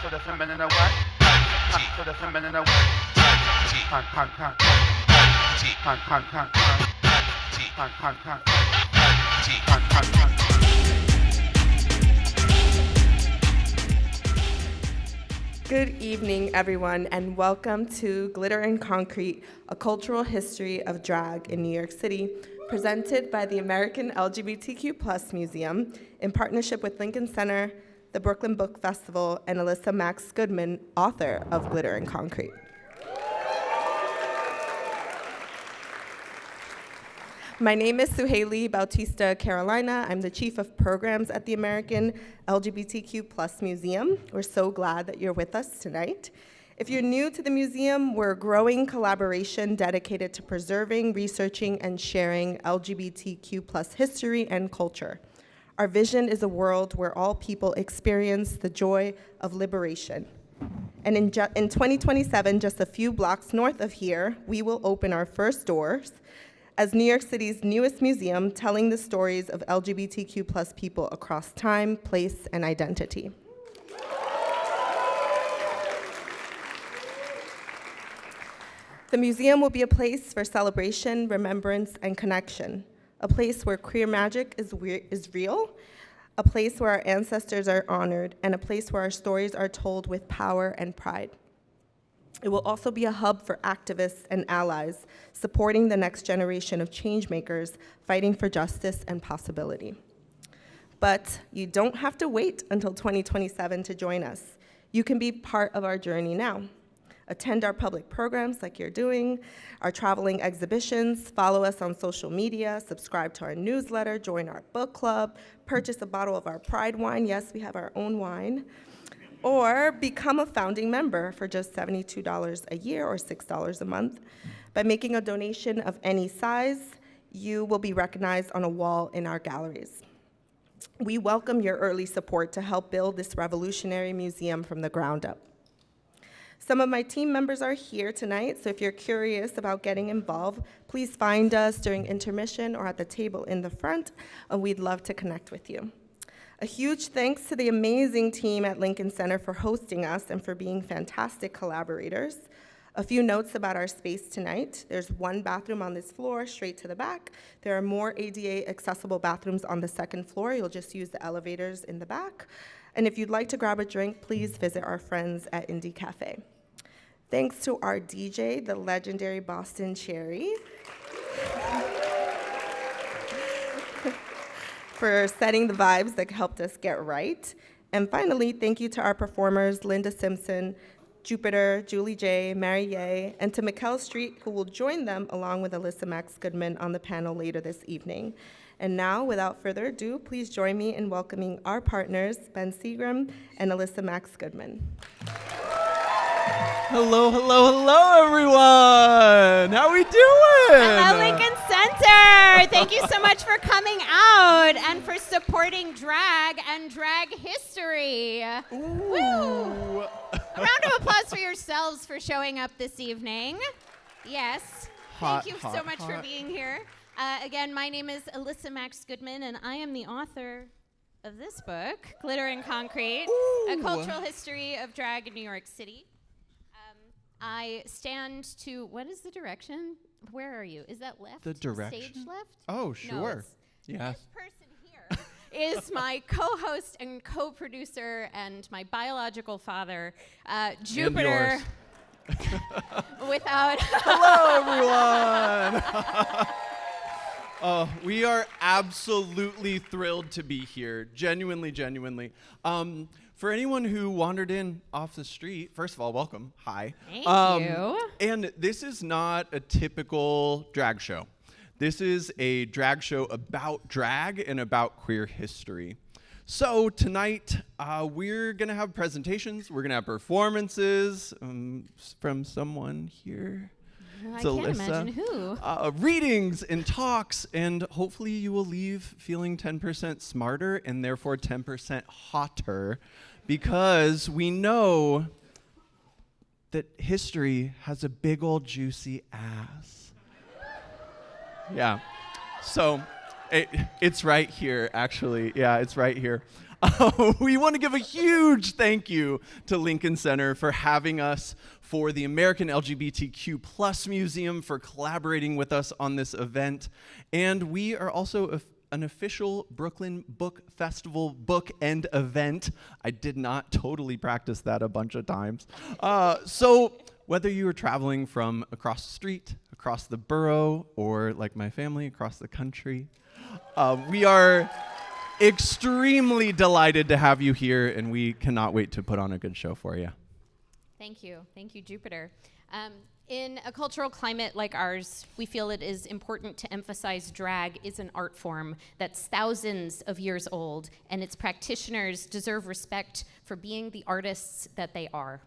for the feminine or what? For the feminine or what? Hunt, hunt, hunt. Hunt, hunt, hunt. Hunt, hunt, hunt. Hunt, hunt, hunt. Good evening, everyone, and welcome to Glitter and Concrete, a cultural history of drag in New York City, presented by the American LGBTQ Museum in partnership with Lincoln Center, the Brooklyn Book Festival, and Elyssa Maxx Goodman, author of Glitter and Concrete. My name is Suhaili Bautista Carolina. I'm the Chief of Programs at the American LGBTQ Museum. We're so glad that you're with us tonight. If you're new to the museum, we're a growing collaboration dedicated to preserving, researching, and sharing LGBTQ history and culture. Our vision is a world where all people experience the joy of liberation. And in 2027, just a few blocks north of here, we will open our first doors as New York City's newest museum, telling the stories of LGBTQ people across time, place, and identity. The museum will be a place for celebration, remembrance, and connection, a place where queer magic is real, a place where our ancestors are honored, and a place where our stories are told with power and pride. It will also be a hub for activists and allies, supporting the next generation of changemakers fighting for justice and possibility. But you don't have to wait until 2027 to join us. You can be part of our journey now. Attend our public programs like you're doing, our traveling exhibitions, follow us on social media, subscribe to our newsletter, join our book club, purchase a bottle of our Pride wine. Yes, we have our own wine. Or become a founding member for just $72 a year or $6 a month. By making a donation of any size, you will be recognized on a wall in our galleries. We welcome your early support to help build this revolutionary museum from the ground up. Some of my team members are here tonight, so if you're curious about getting involved, please find us during intermission or at the table in the front, and we'd love to connect with you. A huge thanks to the amazing team at Lincoln Center for hosting us and for being fantastic collaborators. A few notes about our space tonight. There's one bathroom on this floor, straight to the back. There are more ADA accessible bathrooms on the second floor. You'll just use the elevators in the back. And if you'd like to grab a drink, please visit our friends at Indie Cafe. Thanks to our DJ, the legendary Boston Chery, for setting the vibes that helped us get right. And finally, thank you to our performers, Linda Simpson, Jupiter, Julie J, Mary Ye, and to Mikkel Street, who will join them along with Elyssa Maxx Goodman on the panel later this evening. And now, without further ado, please join me in welcoming our partners, Ben Seagram and Elyssa Maxx Goodman. Hello, hello, hello, everyone! How we doing? Hello, Lincoln Center! Thank you so much for coming out and for supporting drag and drag history. Ooh. Woo! A round of applause for yourselves for showing up this evening. Yes. Thank you so much for being here. Again, my name is Elyssa Maxx Goodman, and I am the author of this book, Glitter and Concrete, A Cultural History of Drag in New York City. I stand to, what is the direction? Where are you? Is that left? The direction? Stage left? Oh, sure. No, yes. This person here is my co-host and co-producer and my biological father, Jupiter. And yours. Without. Hello, everyone. We are absolutely thrilled to be here. Genuinely, genuinely. For anyone who wandered in off the street, first of all, welcome. Hi. Thank you. And this is not a typical drag show. This is a drag show about drag and about queer history. So tonight, we're going to have presentations. We're going to have performances from someone here. I So can't Elyssa, imagine who. readings and talks, and hopefully you will leave feeling 10% smarter and therefore 10% hotter, because we know that history has a big old juicy ass. Yeah, so it's right here, actually. Yeah, it's right here. We want to give a huge thank you to Lincoln Center for having us, for the American LGBTQ Museum for collaborating with us on this event, and we are also an official Brooklyn Book Festival Bookend Event. I did not totally practice that a bunch of times. So whether you are traveling from across the street, across the borough, or like my family, across the country, we are extremely delighted to have you here, and we cannot wait to put on a good show for you. Thank you, Jupiter. In a cultural climate like ours, we feel it is important to emphasize drag is an art form that's thousands of years old, and its practitioners deserve respect for being the artists that they are.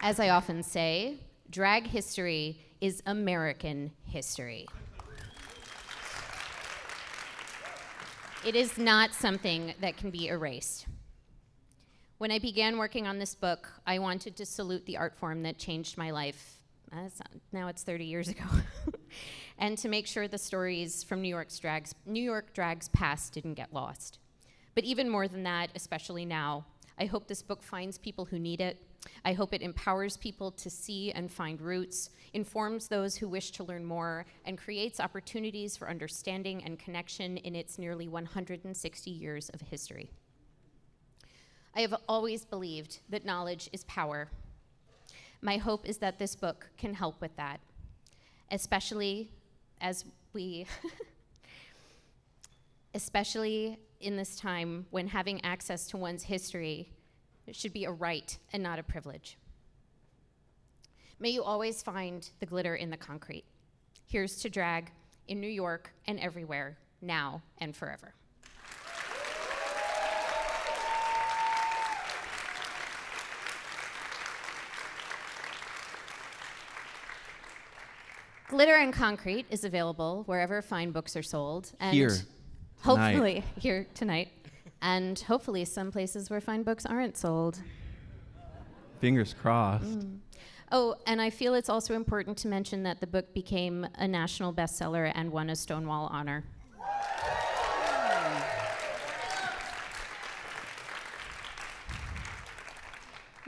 As I often say, drag history is American history. It is not something that can be erased. When I began working on this book, I wanted to salute the art form that changed my life. Now it's 30 years ago. And to make sure the stories from New York drag's past didn't get lost. But even more than that, especially now, I hope this book finds people who need it. I hope it empowers people to see and find roots, informs those who wish to learn more, and creates opportunities for understanding and connection in its nearly 160 years of history. I have always believed that knowledge is power. My hope is that this book can help with that, especially in this time when having access to one's history should be a right and not a privilege. May you always find the glitter in the concrete. Here's to drag in New York and everywhere, now and forever. Glitter and Concrete is available wherever fine books are sold. And Here. Hopefully, here tonight. And hopefully some places where fine books aren't sold. Fingers crossed. Oh, and I feel it's also important to mention that the book became a national bestseller and won a Stonewall Honor.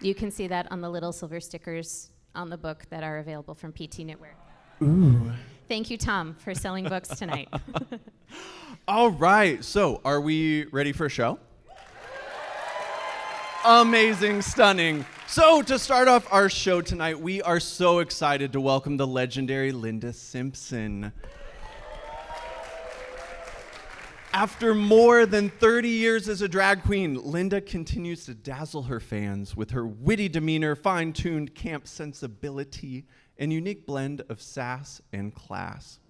You can see that on the little silver stickers on the book that are available from PT Knitwear. Ooh. Thank you, Tom, for selling books tonight. All right, so are we ready for a show? Amazing, stunning. So to start off our show tonight, we are so excited to welcome the legendary Linda Simpson. After more than 30 years as a drag queen, Linda continues to dazzle her fans with her witty demeanor, fine-tuned camp sensibility, and unique blend of sass and class.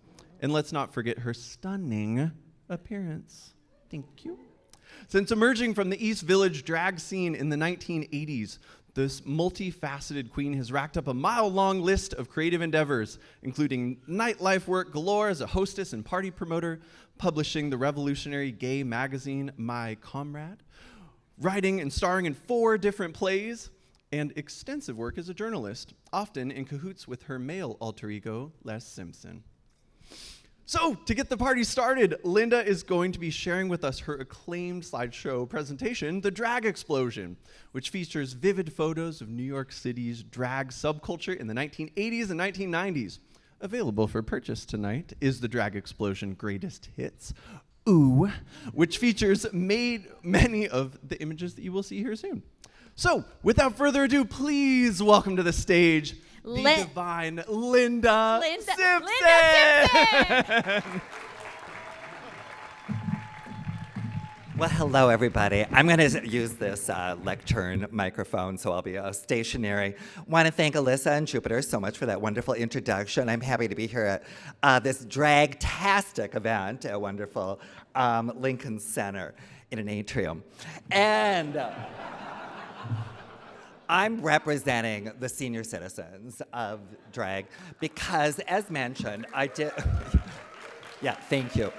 And let's not forget her stunning appearance. Thank you. Since emerging from the East Village drag scene in the 1980s, this multifaceted queen has racked up a mile-long list of creative endeavors, including nightlife work galore as a hostess and party promoter, publishing the revolutionary gay magazine My Comrade, writing and starring in 4 different plays, and extensive work as a journalist, often in cahoots with her male alter ego, Les Simpson. So, to get the party started, Linda is going to be sharing with us her acclaimed slideshow presentation, The Drag Explosion, which features vivid photos of New York City's drag subculture in the 1980s and 1990s. Available for purchase tonight is The Drag Explosion Greatest Hits, Ooh, which features many of the images that you will see here soon. So, without further ado, please welcome to the stage the divine Linda Simpson. Well, hello, everybody. I'm going to use this lectern microphone, so I'll be stationary. Want to thank Elyssa and Jupiter so much for that wonderful introduction. I'm happy to be here at this drag-tastic event at wonderful Lincoln Center in an atrium. And I'm representing the senior citizens of drag because, as mentioned, I did... Yeah, thank you.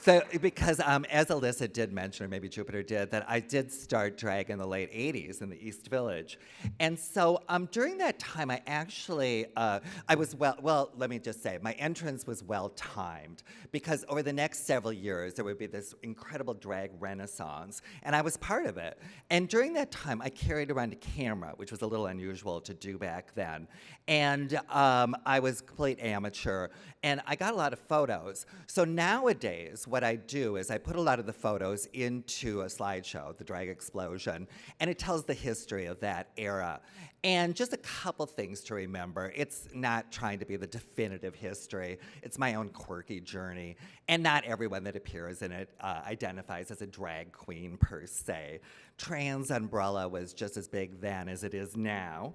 So, because as Elyssa did mention, or maybe Jupiter did, that I did start drag in the late 80s in the East Village. And so during that time, I actually, I was well, let me just say, my entrance was well-timed, because over the next several years, there would be this incredible drag renaissance, and I was part of it. And during that time, I carried around a camera, which was a little unusual to do back then. And I was complete amateur, and I got a lot of photos. So nowadays, what I do is I put a lot of the photos into a slideshow, the Drag Explosion, and it tells the history of that era. And just a couple things to remember. It's not trying to be the definitive history. It's my own quirky journey. And not everyone that appears in it identifies as a drag queen per se. Trans umbrella was just as big then as it is now,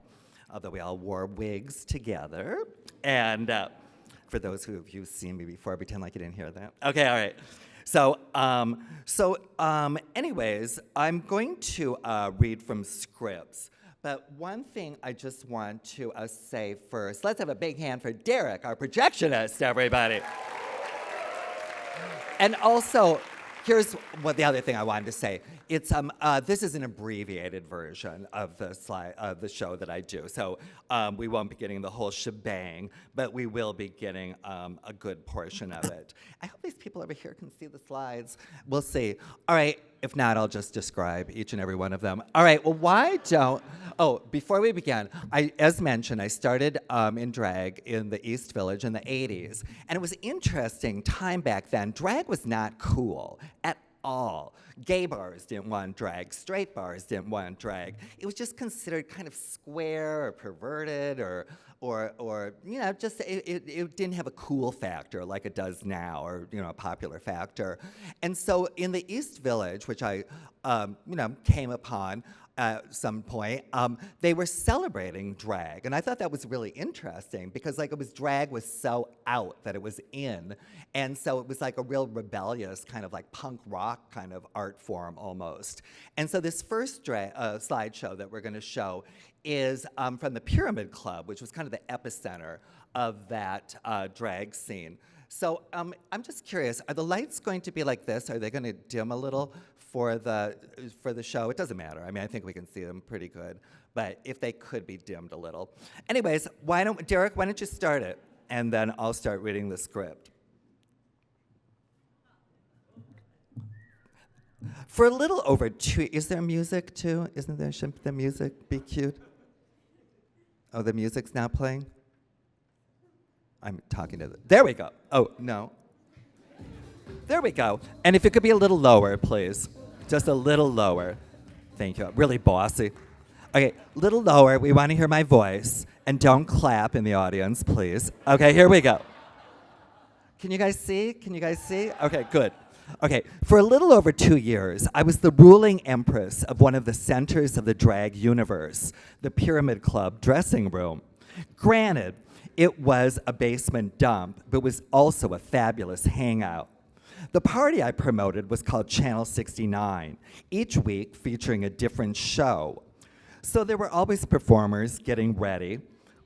although we all wore wigs together. And for those who have seen me before, pretend like you didn't hear that. Okay, all right. So, anyways, I'm going to read from scripts. But one thing I just want to say first, let's have a big hand for Derek, our projectionist, everybody. And also, here's what the other thing I wanted to say. It's this is an abbreviated version of the show that I do. So we won't be getting the whole shebang, but we will be getting a good portion of it. I hope these people over here can see the slides. We'll see. All right. If not, I'll just describe each and every one of them. All right. Well, before we begin, as mentioned, I started in drag in the East Village in the 80s. And it was interesting time back then. Drag was not cool at all. Gay bars didn't want drag. Straight bars didn't want drag. It was just considered kind of square or perverted or just it didn't have a cool factor like it does now, or a popular factor. And so in the East Village, which I came upon at some point, they were celebrating drag, and I thought that was really interesting because drag was so out that it was in, and so it was like a real rebellious kind of like punk rock kind of art form almost. And so this first slideshow that we're going to show is from the Pyramid Club, which was kind of the epicenter of that drag scene. So I'm just curious, are the lights going to be like this? Are they going to dim a little for the show? It doesn't matter. I mean, I think we can see them pretty good, but if they could be dimmed a little. Anyways, Derek, why don't you start it? And then I'll start reading the script. For a little over 2, is there music too? Isn't there, shouldn't the music be cute? Oh, the music's now playing? I'm talking to there we go. Oh, no. There we go. And if it could be a little lower, please. Just a little lower. Thank you. Really bossy. Okay, little lower. We want to hear my voice. And don't clap in the audience, please. Okay, here we go. Can you guys see? Okay, good. Okay, for a little over 2 years, I was the ruling empress of one of the centers of the drag universe, the Pyramid Club dressing room. Granted, it was a basement dump, but was also a fabulous hangout. The party I promoted was called Channel 69, each week featuring a different show. So there were always performers getting ready,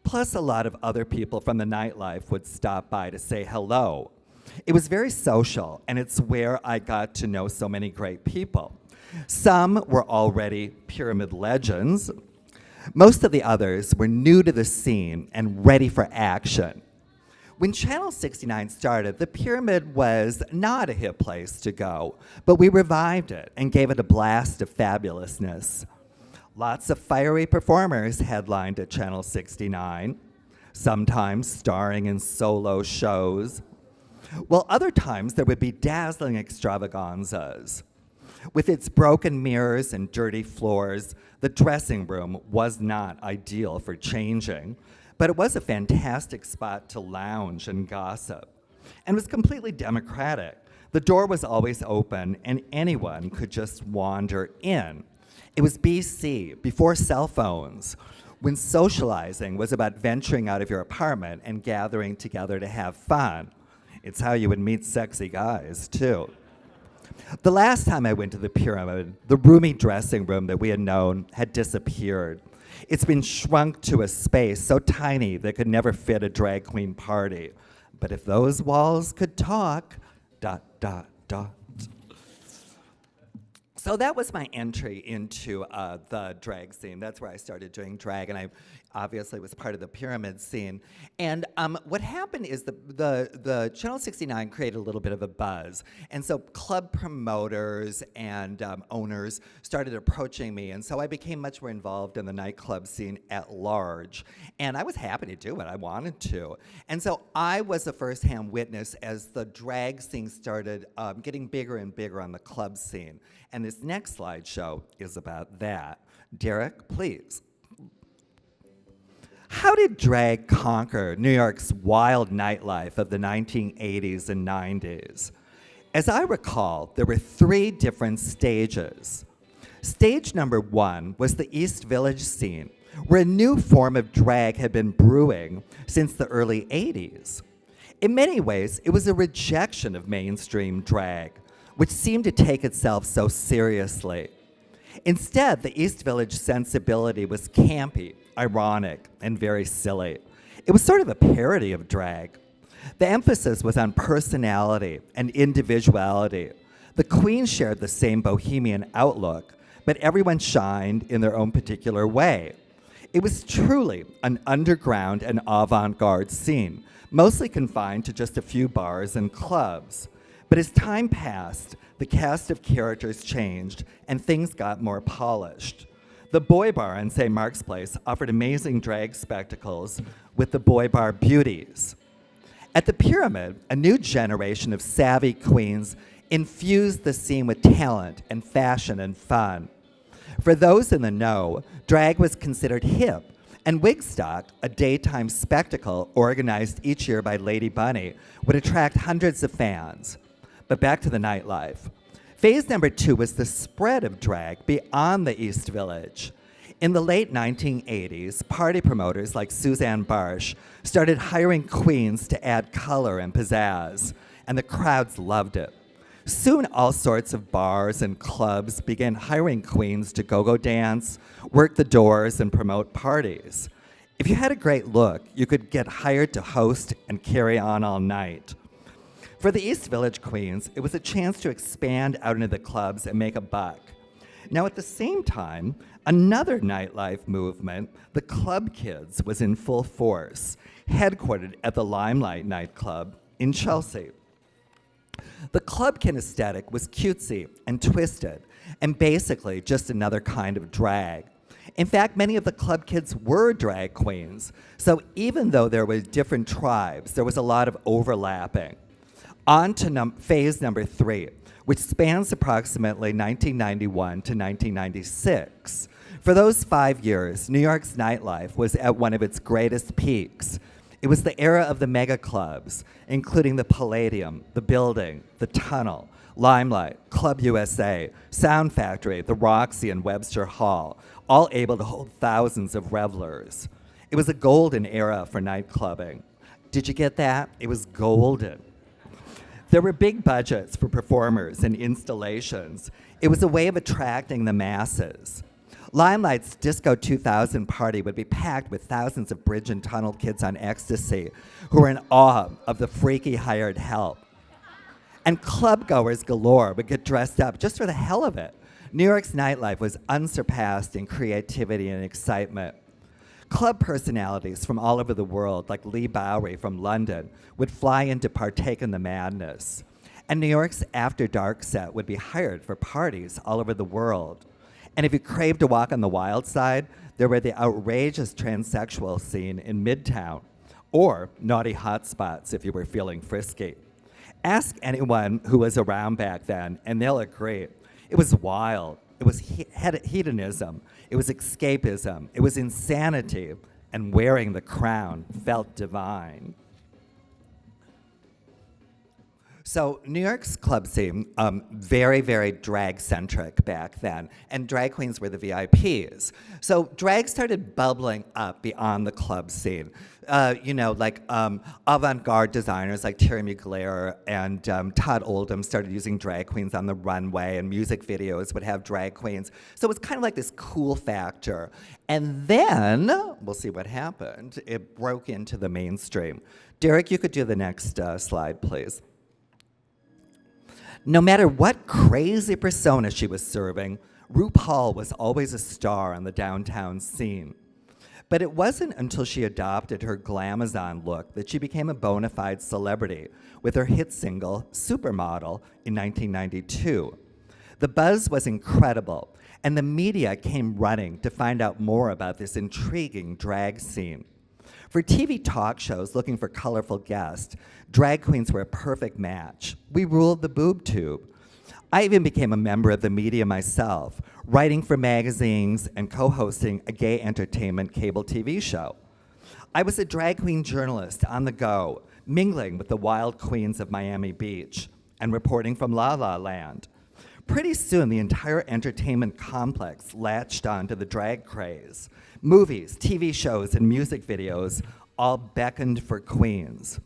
plus a lot of other people from the nightlife would stop by to say hello. It was very social, and it's where I got to know so many great people. Some were already pyramid legends. Most of the others were new to the scene and ready for action. When Channel 69 started, the Pyramid was not a hip place to go, but we revived it and gave it a blast of fabulousness. Lots of fiery performers headlined at Channel 69, sometimes starring in solo shows, while other times there would be dazzling extravaganzas. With its broken mirrors and dirty floors, the dressing room was not ideal for changing, but it was a fantastic spot to lounge and gossip, and was completely democratic. The door was always open, and anyone could just wander in. It was BC, before cell phones, when socializing was about venturing out of your apartment and gathering together to have fun. It's how you would meet sexy guys, too. The last time I went to the Pyramid, the roomy dressing room that we had known had disappeared. It's been shrunk to a space so tiny that could never fit a drag queen party. But if those walls could talk, ... dot. So that was my entry into the drag scene. That's where I started doing drag, and I obviously was part of the pyramid scene. And what happened is the Channel 69 created a little bit of a buzz, and so club promoters and owners started approaching me, and so I became much more involved in the nightclub scene at large. And I was happy to do it. I wanted to. And so I was a first-hand witness as the drag scene started getting bigger and bigger on the club scene. And this next slideshow is about that. Derek, please. How did drag conquer New York's wild nightlife of the 1980s and 90s? As I recall, there were 3 different stages. Stage number 1 was the East Village scene, where a new form of drag had been brewing since the early 80s. In many ways, it was a rejection of mainstream drag, which seemed to take itself so seriously. Instead, the East Village sensibility was campy, ironic, and very silly. It was sort of a parody of drag. The emphasis was on personality and individuality. The queens shared the same bohemian outlook, but everyone shined in their own particular way. It was truly an underground and avant-garde scene, mostly confined to just a few bars and clubs. But as time passed, the cast of characters changed and things got more polished. The Boy Bar on St. Mark's Place offered amazing drag spectacles with the Boy Bar Beauties. At the Pyramid, a new generation of savvy queens infused the scene with talent and fashion and fun. For those in the know, drag was considered hip, and Wigstock, a daytime spectacle organized each year by Lady Bunny, would attract hundreds of fans. But back to the nightlife. Phase number 2 was the spread of drag beyond the East Village. In the late 1980s, party promoters like Suzanne Barsh started hiring queens to add color and pizzazz, and the crowds loved it. Soon, all sorts of bars and clubs began hiring queens to go-go dance, work the doors, and promote parties. If you had a great look, you could get hired to host and carry on all night. For the East Village queens, it was a chance to expand out into the clubs and make a buck. Now, at the same time, another nightlife movement, the Club Kids, was in full force, headquartered at the Limelight nightclub in Chelsea. The Club Kid aesthetic was cutesy and twisted, and basically just another kind of drag. In fact, many of the Club Kids were drag queens, so even though there were different tribes, there was a lot of overlapping. On to phase number 3, which spans approximately 1991 to 1996. For those 5 years, New York's nightlife was at one of its greatest peaks. It was the era of the mega clubs, including the Palladium, the Building, the Tunnel, Limelight, Club USA, Sound Factory, the Roxy, and Webster Hall, all able to hold thousands of revelers. It was a golden era for nightclubbing. Did you get that? It was golden. There were big budgets for performers and installations. It was a way of attracting the masses. Limelight's Disco 2000 party would be packed with thousands of bridge and tunnel kids on ecstasy who were in awe of the freaky hired help. And club-goers galore would get dressed up just for the hell of it. New York's nightlife was unsurpassed in creativity and excitement. Club personalities from all over the world, like Lee Bowery from London, would fly in to partake in the madness. And New York's After Dark set would be hired for parties all over the world. And if you craved to walk on the wild side, there were the outrageous transsexual scene in Midtown, or naughty hotspots if you were feeling frisky. Ask anyone who was around back then, and they'll agree. It was wild. It was hedonism. It was escapism. It was insanity. And wearing the crown felt divine. So New York's club scene, very, very drag-centric back then, and drag queens were the VIPs. So drag started bubbling up beyond the club scene. Avant-garde designers like Terry Mugler and Todd Oldham started using drag queens on the runway, and music videos would have drag queens. So it was kind of like this cool factor. And then, we'll see what happened, it broke into the mainstream. Derek, you could do the next slide, please. No matter what crazy persona she was serving, RuPaul was always a star on the downtown scene. But it wasn't until she adopted her glamazon look that she became a bona fide celebrity with her hit single, Supermodel, in 1992. The buzz was incredible, and the media came running to find out more about this intriguing drag scene. For TV talk shows looking for colorful guests, drag queens were a perfect match. We ruled the boob tube. I even became a member of the media myself, writing for magazines and co-hosting a gay entertainment cable TV show. I was a drag queen journalist on the go, mingling with the wild queens of Miami Beach and reporting from La La Land. Pretty soon, the entire entertainment complex latched onto the drag craze. Movies, TV shows, and music videos all beckoned for queens.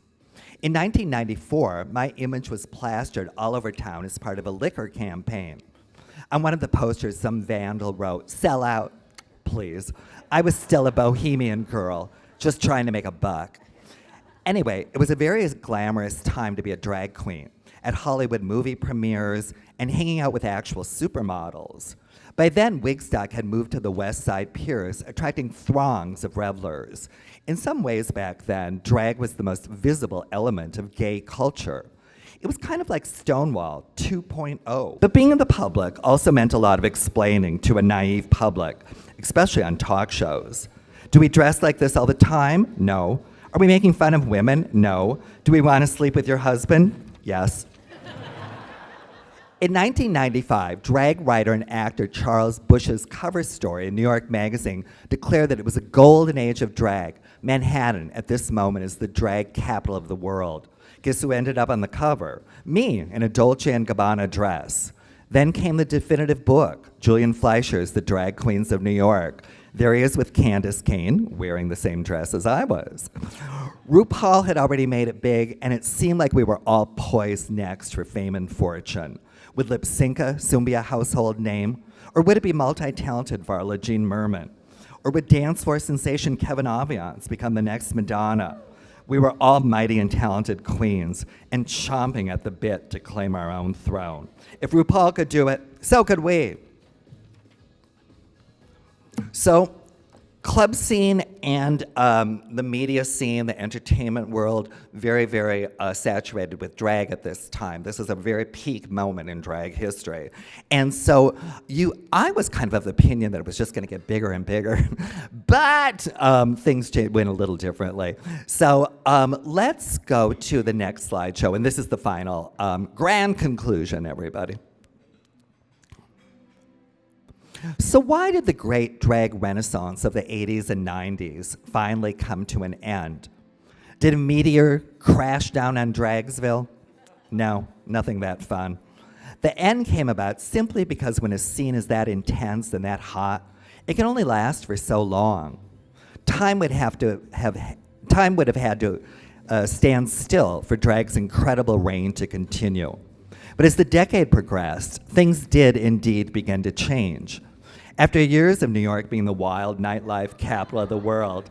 In 1994, my image was plastered all over town as part of a liquor campaign. On one of the posters, some vandal wrote, "Sell out, please." I was still a bohemian girl, just trying to make a buck. Anyway, it was a very glamorous time to be a drag queen, at Hollywood movie premieres and hanging out with actual supermodels. By then, Wigstock had moved to the West Side Piers, attracting throngs of revelers. In some ways back then, drag was the most visible element of gay culture. It was kind of like Stonewall 2.0. But being in the public also meant a lot of explaining to a naive public, especially on talk shows. Do we dress like this all the time? No. Are we making fun of women? No. Do we want to sleep with your husband? Yes. In 1995, drag writer and actor Charles Bush's cover story in New York Magazine declared that it was a golden age of drag. Manhattan, at this moment, is the drag capital of the world. Guess who ended up on the cover? Me, in a Dolce & Gabbana dress. Then came the definitive book, Julian Fleischer's The Drag Queens of New York. There he is with Candace Kane, wearing the same dress as I was. RuPaul had already made it big, and it seemed like we were all poised next for fame and fortune. Would Lip Synca soon be a household name? Or would it be multi-talented Varla Jean Merman? Or would dance floor sensation Kevin Aviance become the next Madonna? We were all mighty and talented queens and chomping at the bit to claim our own throne. If RuPaul could do it, so could we. So, club scene and the media scene, the entertainment world, very, very saturated with drag at this time. This is a very peak moment in drag history. And so I was kind of the opinion that it was just gonna get bigger and bigger, but things went a little differently. So let's go to the next slideshow, and this is the final grand conclusion, everybody. So why did the great drag renaissance of the 80s and 90s finally come to an end? Did a meteor crash down on Dragsville? No, nothing that fun. The end came about simply because when a scene is that intense and that hot, it can only last for so long. Time would have had to stand still for drag's incredible reign to continue. But as the decade progressed, things did indeed begin to change. After years of New York being the wild nightlife capital of the world,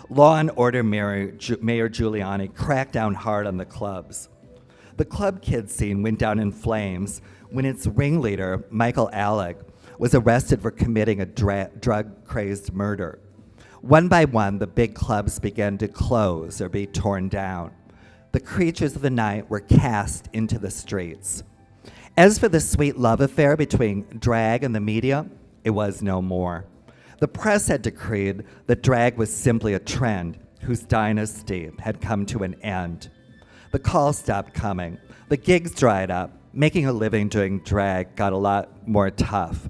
Law and Order Mayor Giuliani cracked down hard on the clubs. The club kid scene went down in flames when its ringleader, Michael Alec, was arrested for committing a drug-crazed murder. One by one, the big clubs began to close or be torn down. The creatures of the night were cast into the streets. As for the sweet love affair between drag and the media, it was no more. The press had decreed that drag was simply a trend whose dynasty had come to an end. The calls stopped coming. The gigs dried up. Making a living doing drag got a lot more tough.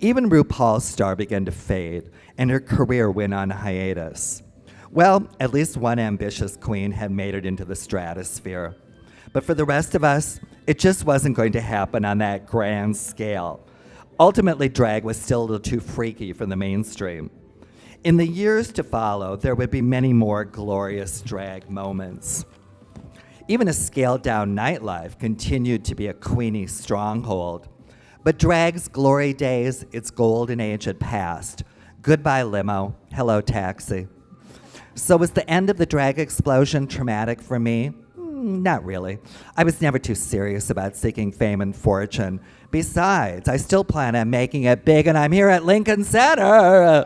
Even RuPaul's star began to fade, and her career went on hiatus. Well, at least one ambitious queen had made it into the stratosphere. But for the rest of us, it just wasn't going to happen on that grand scale. Ultimately, drag was still a little too freaky for the mainstream. In the years to follow, there would be many more glorious drag moments. Even a scaled-down nightlife continued to be a queenie stronghold. But drag's glory days, its golden age had passed. Goodbye limo, hello taxi. So was the end of the drag explosion traumatic for me? Not really. I was never too serious about seeking fame and fortune. Besides, I still plan on making it big, and I'm here at Lincoln Center.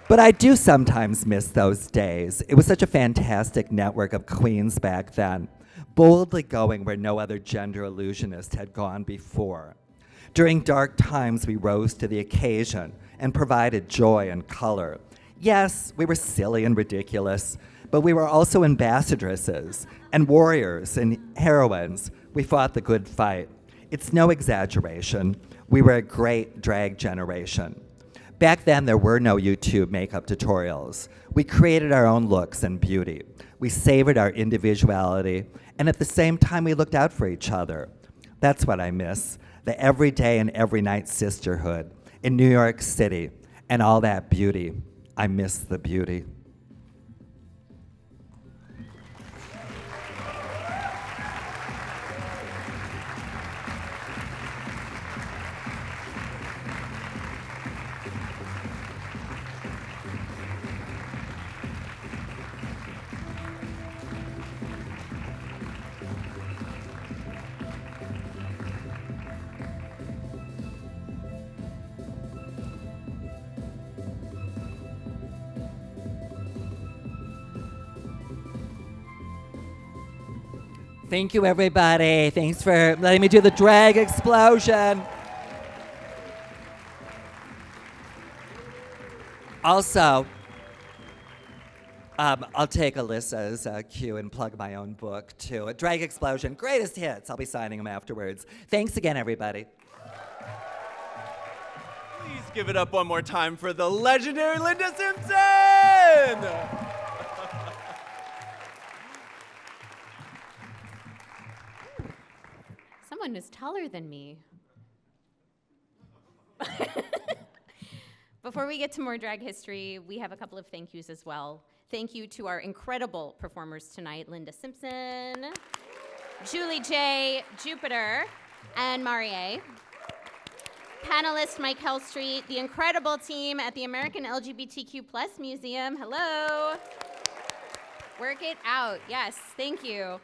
But I do sometimes miss those days. It was such a fantastic network of queens back then, boldly going where no other gender illusionist had gone before. During dark times, we rose to the occasion and provided joy and color. Yes, we were silly and ridiculous, but we were also ambassadresses and warriors and heroines. We fought the good fight. It's no exaggeration. We were a great drag generation. Back then, there were no YouTube makeup tutorials. We created our own looks and beauty. We savored our individuality, and at the same time, we looked out for each other. That's what I miss, the everyday and every night sisterhood in New York City, and all that beauty. I miss the beauty. Thank you, everybody. Thanks for letting me do the drag explosion. Also, I'll take Alyssa's cue and plug my own book, too. A Drag Explosion, Greatest Hits. I'll be signing them afterwards. Thanks again, everybody. Please give it up one more time for the legendary Linda Simpson! Someone is taller than me. Before we get to more drag history, we have a couple of thank yous as well. Thank you to our incredible performers tonight, Linda Simpson, Julie J, Jupiter, and Marie. Panelist Mike Hellstreet, the incredible team at the American LGBTQ Museum. Hello. Work it out. Yes, thank you.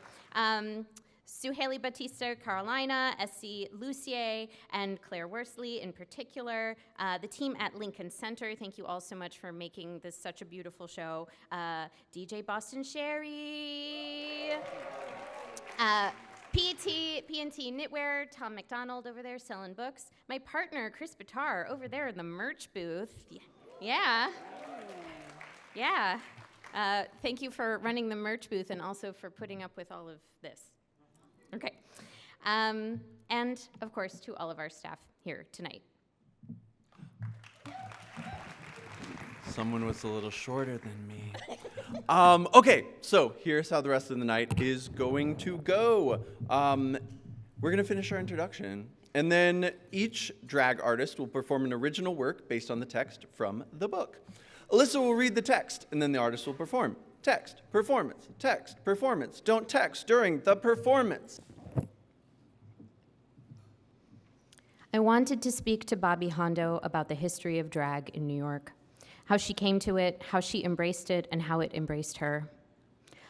Suhaili Batista, Carolina, S.C. Lucier, and Claire Worsley in particular. The team at Lincoln Center, thank you all so much for making this such a beautiful show. DJ Boston Chery. P&T Knitwear, Tom McDonald over there selling books. My partner, Chris Bitar, over there in the merch booth. Yeah. Yeah. Thank you for running the merch booth and also for putting up with all of this. Okay. And, of course, to all of our staff here tonight. Someone was a little shorter than me. Okay, so here's how the rest of the night is going to go. We're going to finish our introduction, and then each drag artist will perform an original work based on the text from the book. Elyssa will read the text, and then the artist will perform. Text, performance, don't text during the performance. I wanted to speak to Bobby Hondo about the history of drag in New York, how she came to it, how she embraced it, and how it embraced her.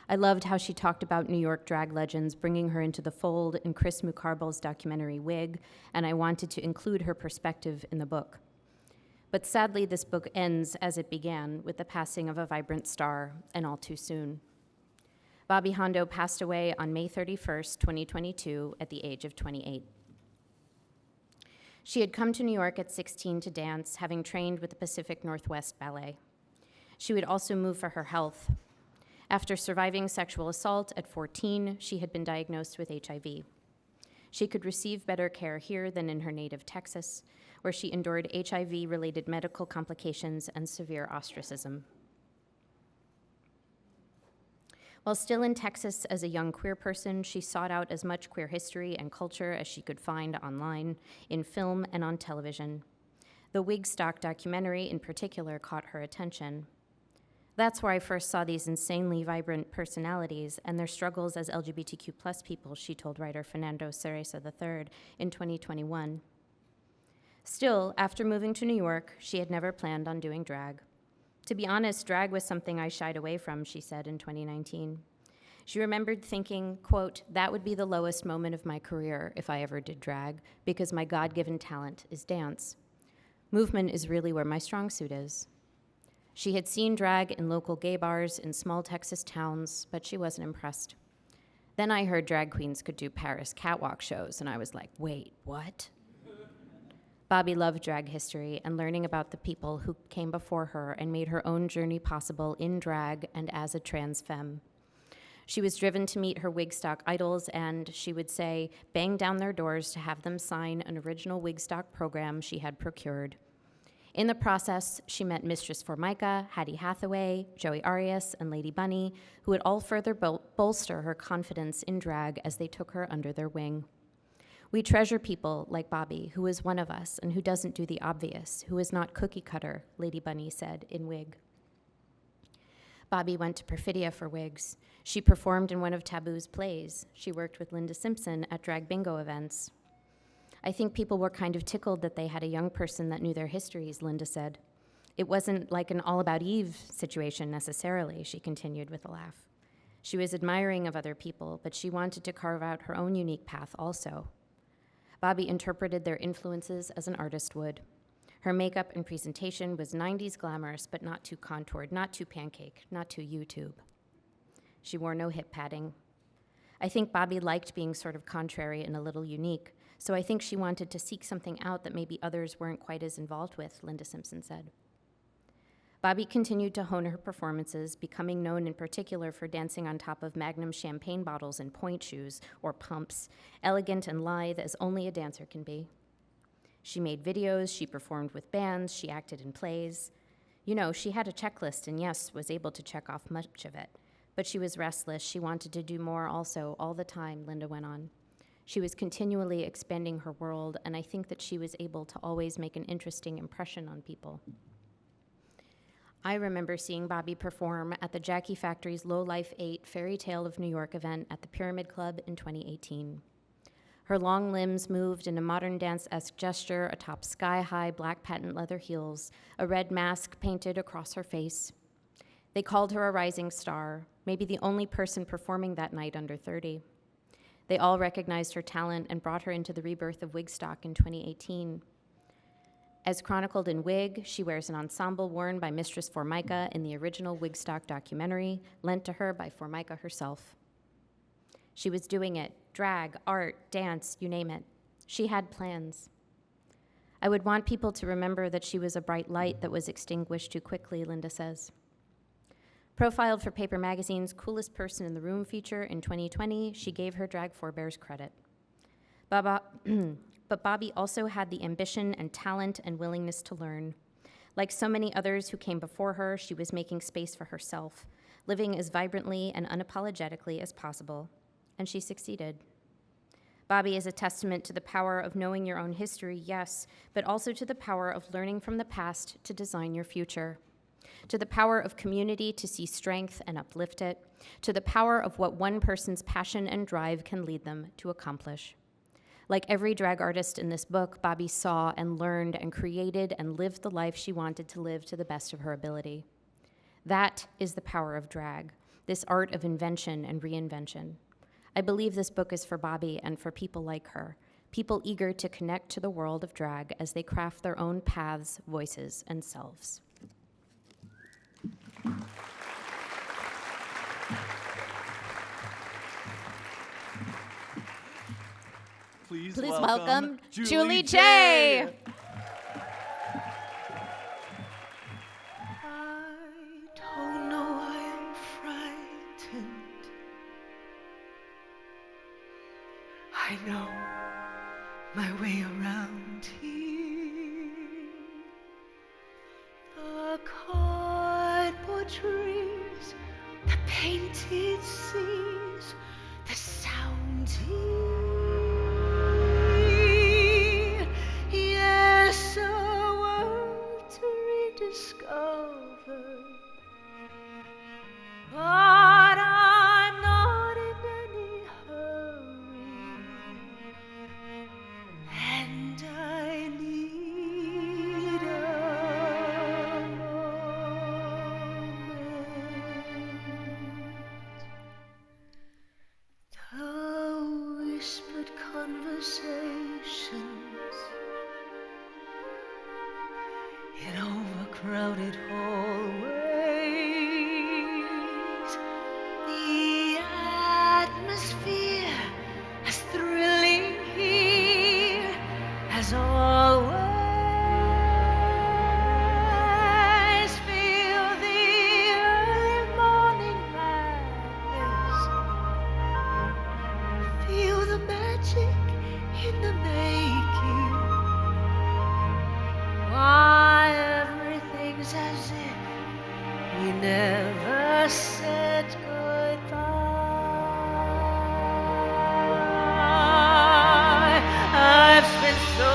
I loved how she talked about New York drag legends, bringing her into the fold in Chris Mucarble's documentary Wig, and I wanted to include her perspective in the book. But sadly, this book ends as it began, with the passing of a vibrant star, and all too soon. Bobby Hondo passed away on May 31st, 2022, at the age of 28. She had come to New York at 16 to dance, having trained with the Pacific Northwest Ballet. She would also move for her health. After surviving sexual assault at 14, she had been diagnosed with HIV. She could receive better care here than in her native Texas, where she endured HIV-related medical complications and severe ostracism. While still in Texas as a young queer person, she sought out as much queer history and culture as she could find online, in film and on television. The Wigstock documentary in particular caught her attention. That's where I first saw these insanely vibrant personalities and their struggles as LGBTQ+ people, she told writer Fernando Cereza III in 2021. Still, after moving to New York, she had never planned on doing drag. To be honest, drag was something I shied away from, she said in 2019. She remembered thinking, quote, that would be the lowest moment of my career if I ever did drag, because my God-given talent is dance. Movement is really where my strong suit is. She had seen drag in local gay bars in small Texas towns, but she wasn't impressed. Then I heard drag queens could do Paris catwalk shows, and I was like, wait, what? Bobby loved drag history and learning about the people who came before her and made her own journey possible in drag and as a trans femme. She was driven to meet her Wigstock idols, and she would say, bang down their doors to have them sign an original Wigstock program she had procured. In the process, she met Mistress Formica, Hattie Hathaway, Joey Arias, and Lady Bunny, who would all further bolster her confidence in drag as they took her under their wing. We treasure people like Bobby, who is one of us and who doesn't do the obvious, who is not cookie cutter, Lady Bunny said in Wig. Bobby went to Perfidia for wigs. She performed in one of Taboo's plays. She worked with Linda Simpson at drag bingo events. I think people were kind of tickled that they had a young person that knew their histories, Linda said. It wasn't like an All About Eve situation necessarily, she continued with a laugh. She was admiring of other people, but she wanted to carve out her own unique path also. Bobby interpreted their influences as an artist would. Her makeup and presentation was 90s glamorous, but not too contoured, not too pancake, not too YouTube. She wore no hip padding. I think Bobby liked being sort of contrary and a little unique, so I think she wanted to seek something out that maybe others weren't quite as involved with, Linda Simpson said. Bobby continued to hone her performances, becoming known in particular for dancing on top of Magnum champagne bottles and point shoes, or pumps, elegant and lithe as only a dancer can be. She made videos, she performed with bands, she acted in plays. You know, she had a checklist and yes, was able to check off much of it. But she was restless, she wanted to do more also, all the time, Linda went on. She was continually expanding her world, and I think that she was able to always make an interesting impression on people. I remember seeing Bobby perform at the Jackie Factory's Low Life 8 Fairy Tale of New York event at the Pyramid Club in 2018. Her long limbs moved in a modern dance-esque gesture atop sky-high black patent leather heels, a red mask painted across her face. They called her a rising star, maybe the only person performing that night under 30. They all recognized her talent and brought her into the rebirth of Wigstock in 2018. As chronicled in Wig, she wears an ensemble worn by Mistress Formica in the original Wigstock documentary, lent to her by Formica herself. She was doing it, drag, art, dance, you name it. She had plans. I would want people to remember that she was a bright light that was extinguished too quickly, Linda says. Profiled for Paper Magazine's Coolest Person in the Room feature in 2020, she gave her drag forebears credit. But Bobby also had the ambition and talent and willingness to learn. Like so many others who came before her, she was making space for herself, living as vibrantly and unapologetically as possible, and she succeeded. Bobby is a testament to the power of knowing your own history, yes, but also to the power of learning from the past to design your future, to the power of community to see strength and uplift it, to the power of what one person's passion and drive can lead them to accomplish. Like every drag artist in this book, Bobby saw and learned and created and lived the life she wanted to live to the best of her ability. That is the power of drag, this art of invention and reinvention. I believe this book is for Bobby and for people like her, people eager to connect to the world of drag as they craft their own paths, voices, and selves. Please welcome Julie J. I don't know why I'm frightened. I know my way around here. The cardboard trees, the painted scenes, the sound here. Yes, a world to rediscover. But I'm not in any hurry, and I need a moment. conversations in overcrowded hallways. The atmosphere as thrilling here as always. Feel the early morning madness. Feel the magic in the making. Why everything's as if we never said goodbye. I've spent so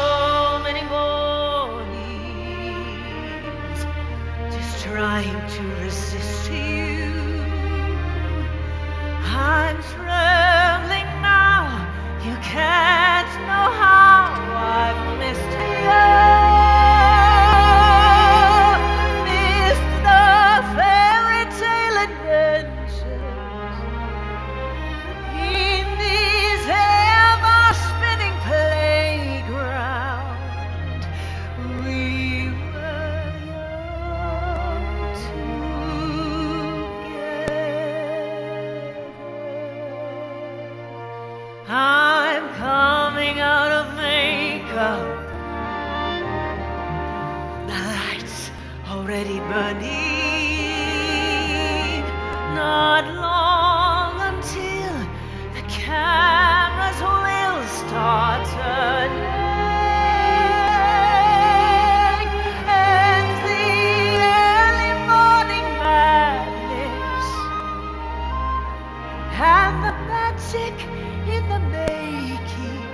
many mornings just trying to resist you. I'm trembling now. You can't know how I've missed you. Missed the fairy tale adventures in this ever-spinning playground. We were young together. I'm coming out of makeup. The lights already burning. Not long until the cameras will start turning. And the early morning madness and the magic in the making.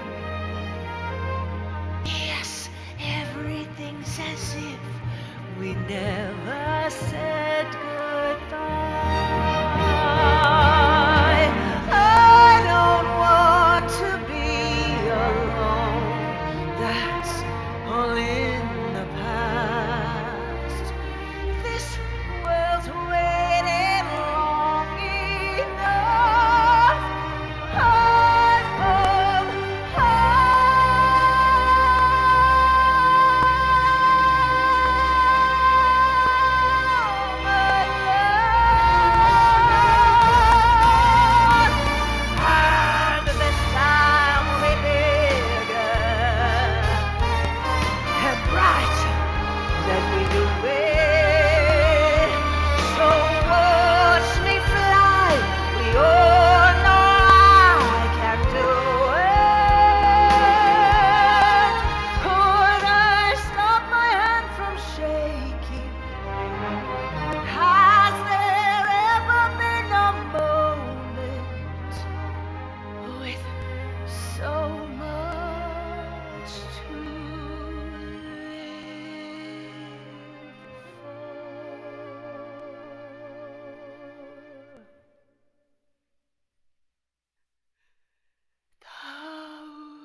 Yes, everything's as if we never said goodbye. I don't want to be alone. That's all in the past. This world's waited long enough. I've come and the best time we bigger and brighter than we knew it. So watch me fly. We all know I can do it. Could I stop my hand from shaking? Has there ever been a moment with so much to live for? The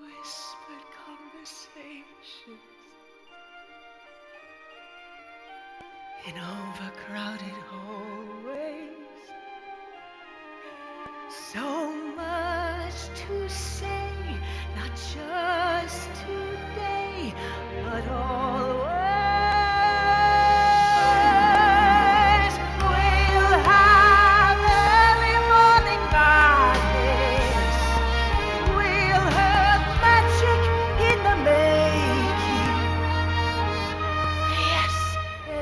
whispered conversations in overcrowded hallways. So much to say, not just today, but always. We'll have early morning madness. We'll have magic in the making. Yes,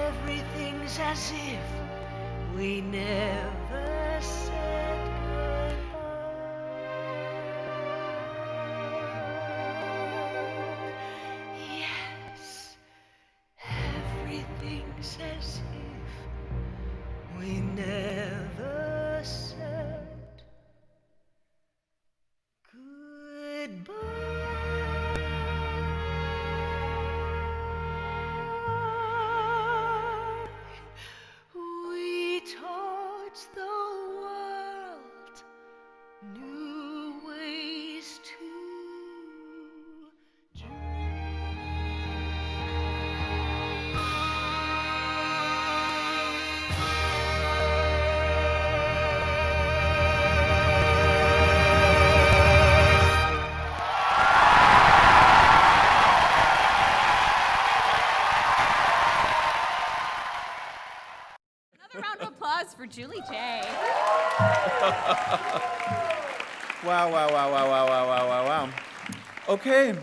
everything's as if we never said goodbye. Yes, everything's as if we never said goodbye. We taught the world new ways to dream. Wow. Okay,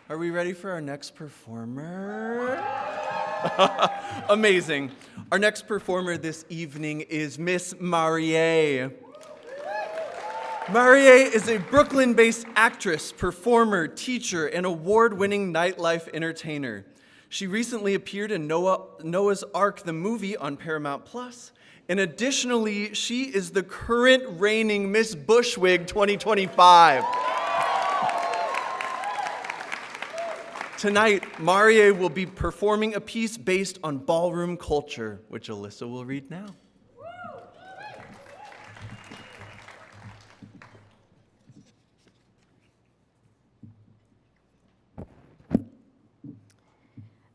are we ready for our next performer? Amazing. Our next performer this evening is Miss Marie. Marie is a Brooklyn-based actress, performer, teacher, and award-winning nightlife entertainer. She recently appeared in Noah's Ark, the movie, on Paramount+. And additionally, she is the current reigning Miss Bushwig 2025. Tonight, Marie will be performing a piece based on ballroom culture, which Elyssa will read now.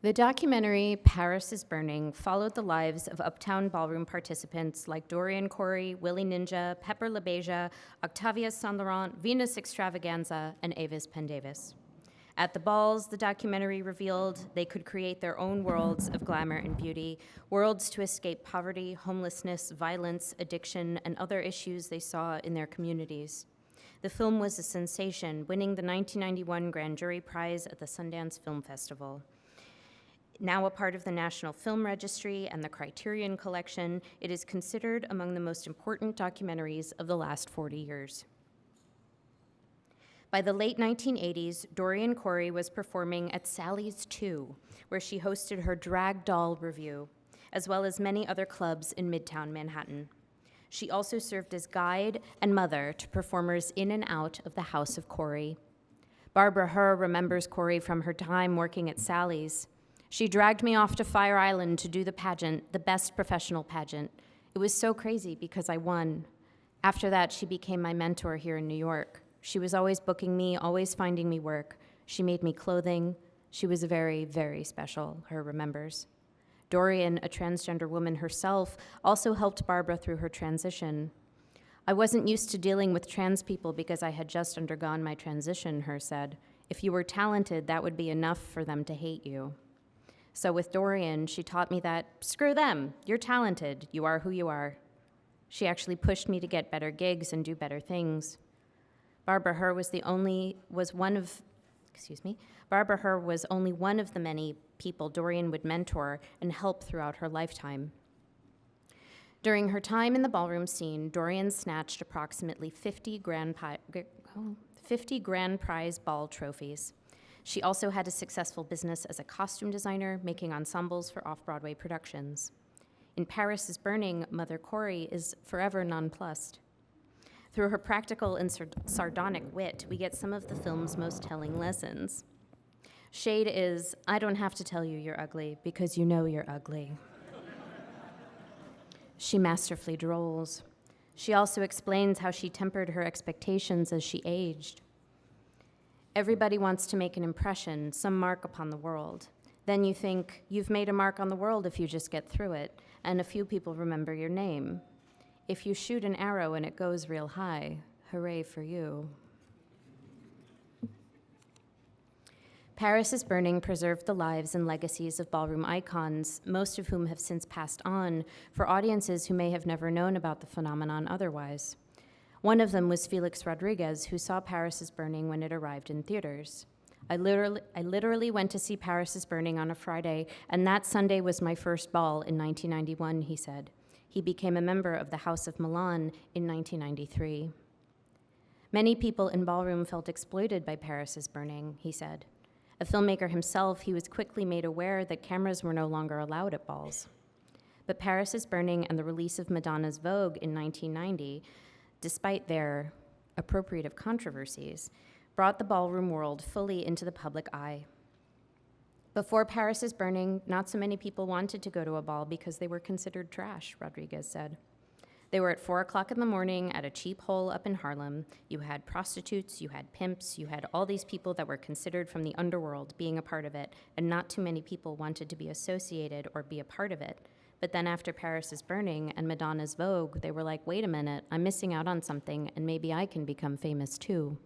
The documentary Paris is Burning followed the lives of Uptown Ballroom participants like Dorian Corey, Willie Ninja, Pepper LaBeija, Octavia Saint Laurent, Venus Extravaganza, and Avis Pendavis. At the balls, the documentary revealed they could create their own worlds of glamour and beauty, worlds to escape poverty, homelessness, violence, addiction, and other issues they saw in their communities. The film was a sensation, winning the 1991 Grand Jury Prize at the Sundance Film Festival. Now a part of the National Film Registry and the Criterion Collection, it is considered among the most important documentaries of the last 40 years. By the late 1980s, Dorian Corey was performing at Sally's 2, where she hosted her drag doll review, as well as many other clubs in Midtown Manhattan. She also served as guide and mother to performers in and out of the House of Corey. Barbara Herr remembers Corey from her time working at Sally's. She dragged me off to Fire Island to do the pageant, the best professional pageant. It was so crazy because I won. After that, she became my mentor here in New York. She was always booking me, always finding me work. She made me clothing. She was very, very special, Herr remembers. Dorian, a transgender woman herself, also helped Barbara through her transition. I wasn't used to dealing with trans people because I had just undergone my transition, Herr said. If you were talented, that would be enough for them to hate you. So with Dorian, she taught me that, screw them, you're talented, you are who you are. She actually pushed me to get better gigs and do better things. Barbara Herr was only one of the many people Dorian would mentor and help throughout her lifetime. During her time in the ballroom scene, Dorian snatched approximately 50 grand prize ball trophies. She also had a successful business as a costume designer, making ensembles for off-Broadway productions. In Paris is Burning, Mother Corey is forever nonplussed. Through her practical and sardonic wit, we get some of the film's most telling lessons. Shade is, I don't have to tell you you're ugly, because you know you're ugly. She masterfully drolls. She also explains how she tempered her expectations as she aged. Everybody wants to make an impression, some mark upon the world. Then you think, you've made a mark on the world if you just get through it, and a few people remember your name. If you shoot an arrow and it goes real high, hooray for you. Paris is Burning preserved the lives and legacies of ballroom icons, most of whom have since passed on, for audiences who may have never known about the phenomenon otherwise. One of them was Felix Rodriguez, who saw Paris is Burning when it arrived in theaters. I literally went to see Paris is Burning on a Friday, and that Sunday was my first ball in 1991, he said. He became a member of the House of Milan in 1993. Many people in ballroom felt exploited by Paris is Burning, he said. A filmmaker himself, he was quickly made aware that cameras were no longer allowed at balls. But Paris is Burning and the release of Madonna's Vogue in 1990, despite their appropriative controversies, brought the ballroom world fully into the public eye. Before Paris is Burning, not so many people wanted to go to a ball because they were considered trash, Rodriguez said. They were at 4 o'clock in the morning at a cheap hole up in Harlem. You had prostitutes, you had pimps, you had all these people that were considered from the underworld being a part of it, and not too many people wanted to be associated or be a part of it. But then after Paris is Burning and Madonna's Vogue, they were like, wait a minute, I'm missing out on something, and maybe I can become famous too.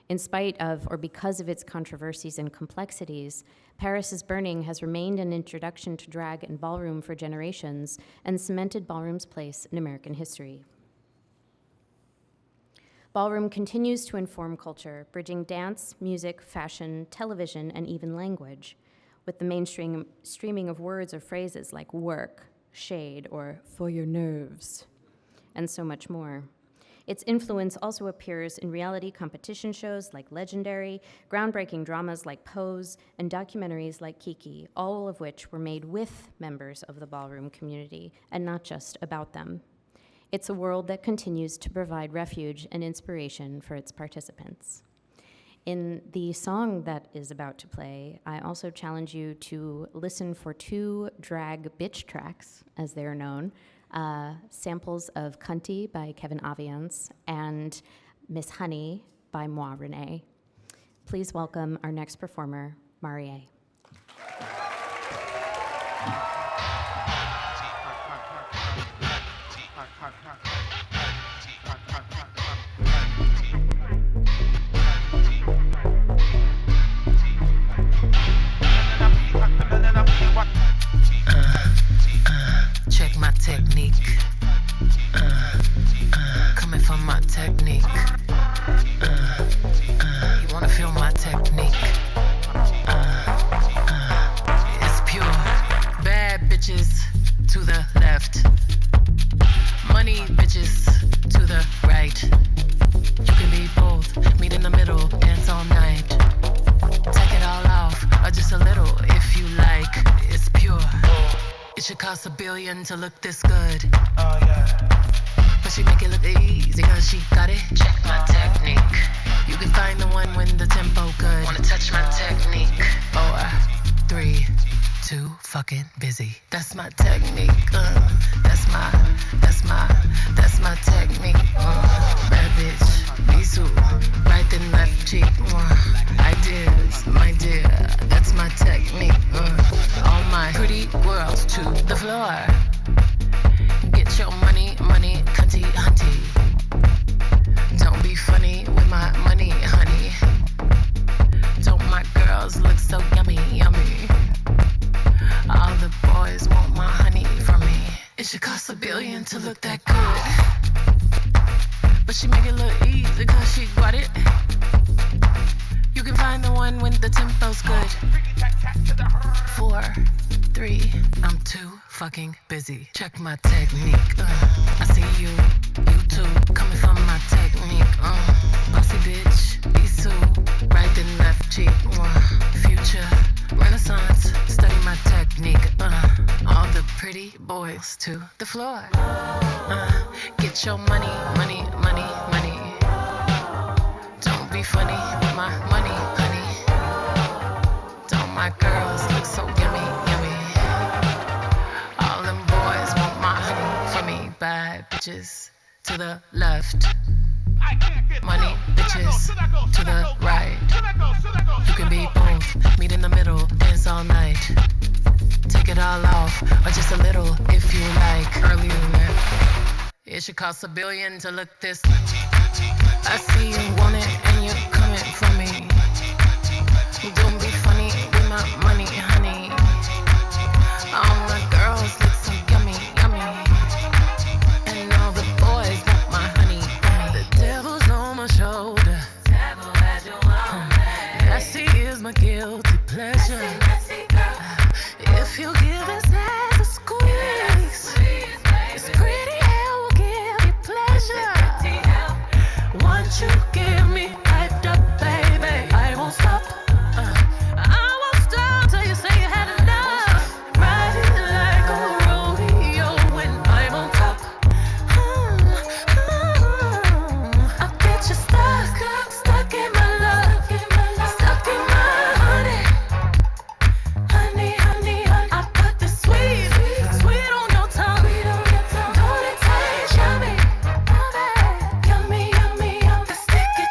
In spite of, or because of its controversies and complexities, Paris is Burning has remained an introduction to drag and ballroom for generations and cemented ballroom's place in American history. Ballroom continues to inform culture, bridging dance, music, fashion, television, and even language, with the mainstream streaming of words or phrases like work, shade, or for your nerves, and so much more. Its influence also appears in reality competition shows like Legendary, groundbreaking dramas like Pose, and documentaries like Kiki, all of which were made with members of the ballroom community and not just about them. It's a world that continues to provide refuge and inspiration for its participants. In the song that is about to play, I also challenge you to listen for 2 drag bitch tracks, as they are known, samples of Cunty by Kevin Aviance and Miss Honey by Moi Renee. Please welcome our next performer, Marie. Check my technique. Coming from my technique. You wanna feel my technique? It's pure. Bad bitches to the left. Money bitches to the right. You can be both. Meet in the middle. Dance all night. Take it all off, or just a little if you like. It's pure. It should cost $1 billion to look this good. Oh yeah. But she make it look easy cause she got it. Check my technique. You can find the one when the tempo good. Wanna touch my technique? 4, 3, 2, fucking busy. That's my technique. That's my technique. Bad bitch, Bisou, right and left cheek. Ideas, my dear, that's my technique. All my pretty girls to the floor. Get your money, cunty, hunty. Don't be funny with my money, honey. Don't my girls look so yummy, yummy? All the boys want my honey from me. It should cost $1 billion to look that good. But she make it look easy cause she got it. You can find the one when the tempo's good. 4, 3, I'm too fucking busy. Check my technique. I see you too, coming from my technique. Bossy bitch, Bisou, right and left cheek. Future, Renaissance, study my technique. All the pretty boys to the floor. Get your money. Don't be funny with my money, honey. Don't my girls look so yummy, yummy? All them boys want my honey from me. Bad bitches to the left. Money bitches to the right. You can be both. Meet in the middle. Dance all night. Take it all off, or just a little if you like. Early in that. It should cost $1 billion to look this. I see you want it and you're coming for me. Don't be funny with my money, honey. All my girls look so yummy, yummy. And all the boys want my honey, honey. The devil's on my shoulder. Nasty is my guilty pleasure. If you give us as a squeeze, it's pretty hell will give you pleasure. Once you give me hyped up, baby, I won't stop. I won't stop till you say you had enough. Riding like a rodeo when I'm on top. I'll get you stuck in my love, stuck in my honey. Honey, I put the sweet on your tongue. Don't it taste yummy? Yummy, the stick it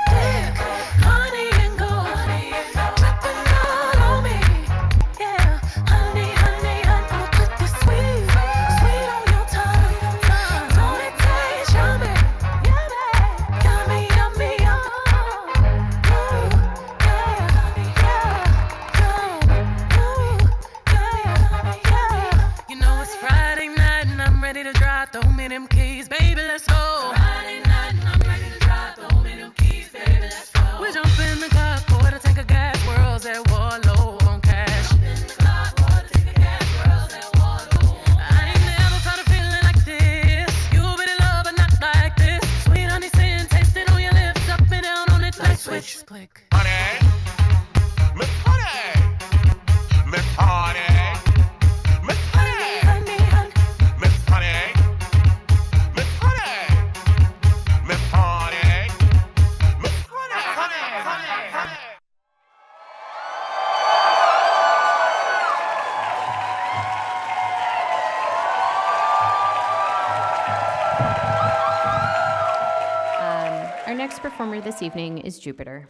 switch. Click. Honey, Miss Honey, Miss Honey, Miss Honey, Miss Honey, Miss Honey, Miss Honey, Miss Honey. Our next performer this evening is Jupiter.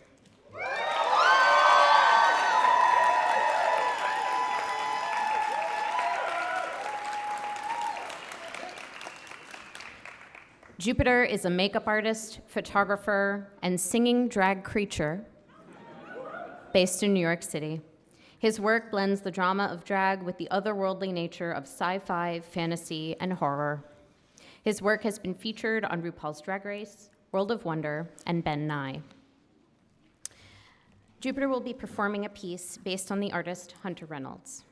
Jupiter is a makeup artist, photographer, and singing drag creature based in New York City. His work blends the drama of drag with the otherworldly nature of sci-fi, fantasy, and horror. His work has been featured on RuPaul's Drag Race, World of Wonder, and Ben Nye. Jupiter will be performing a piece based on the artist Hunter Reynolds.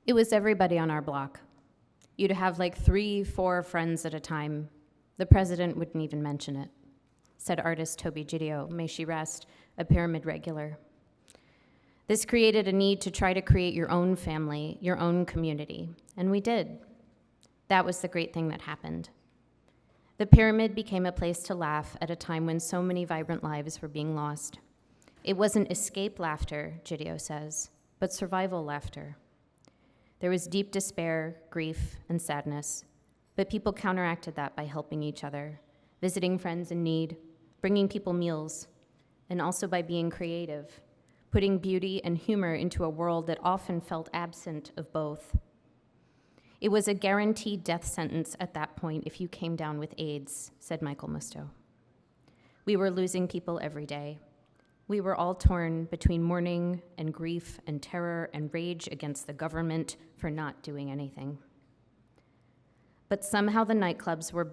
It was everybody on our block. You'd have like 3-4 friends at a time. The president wouldn't even mention it, said artist Toby Gidio, may she rest, a Pyramid regular. This created a need to try to create your own family, your own community, and we did. That was the great thing that happened. The Pyramid became a place to laugh at a time when so many vibrant lives were being lost. It wasn't escape laughter, Gidio says, but survival laughter. There was deep despair, grief, and sadness, but people counteracted that by helping each other, visiting friends in need, bringing people meals, and also by being creative, putting beauty and humor into a world that often felt absent of both. It was a guaranteed death sentence at that point if you came down with AIDS, said Michael Musto. We were losing people every day. We were all torn between mourning and grief and terror and rage against the government for not doing anything. But somehow the nightclubs were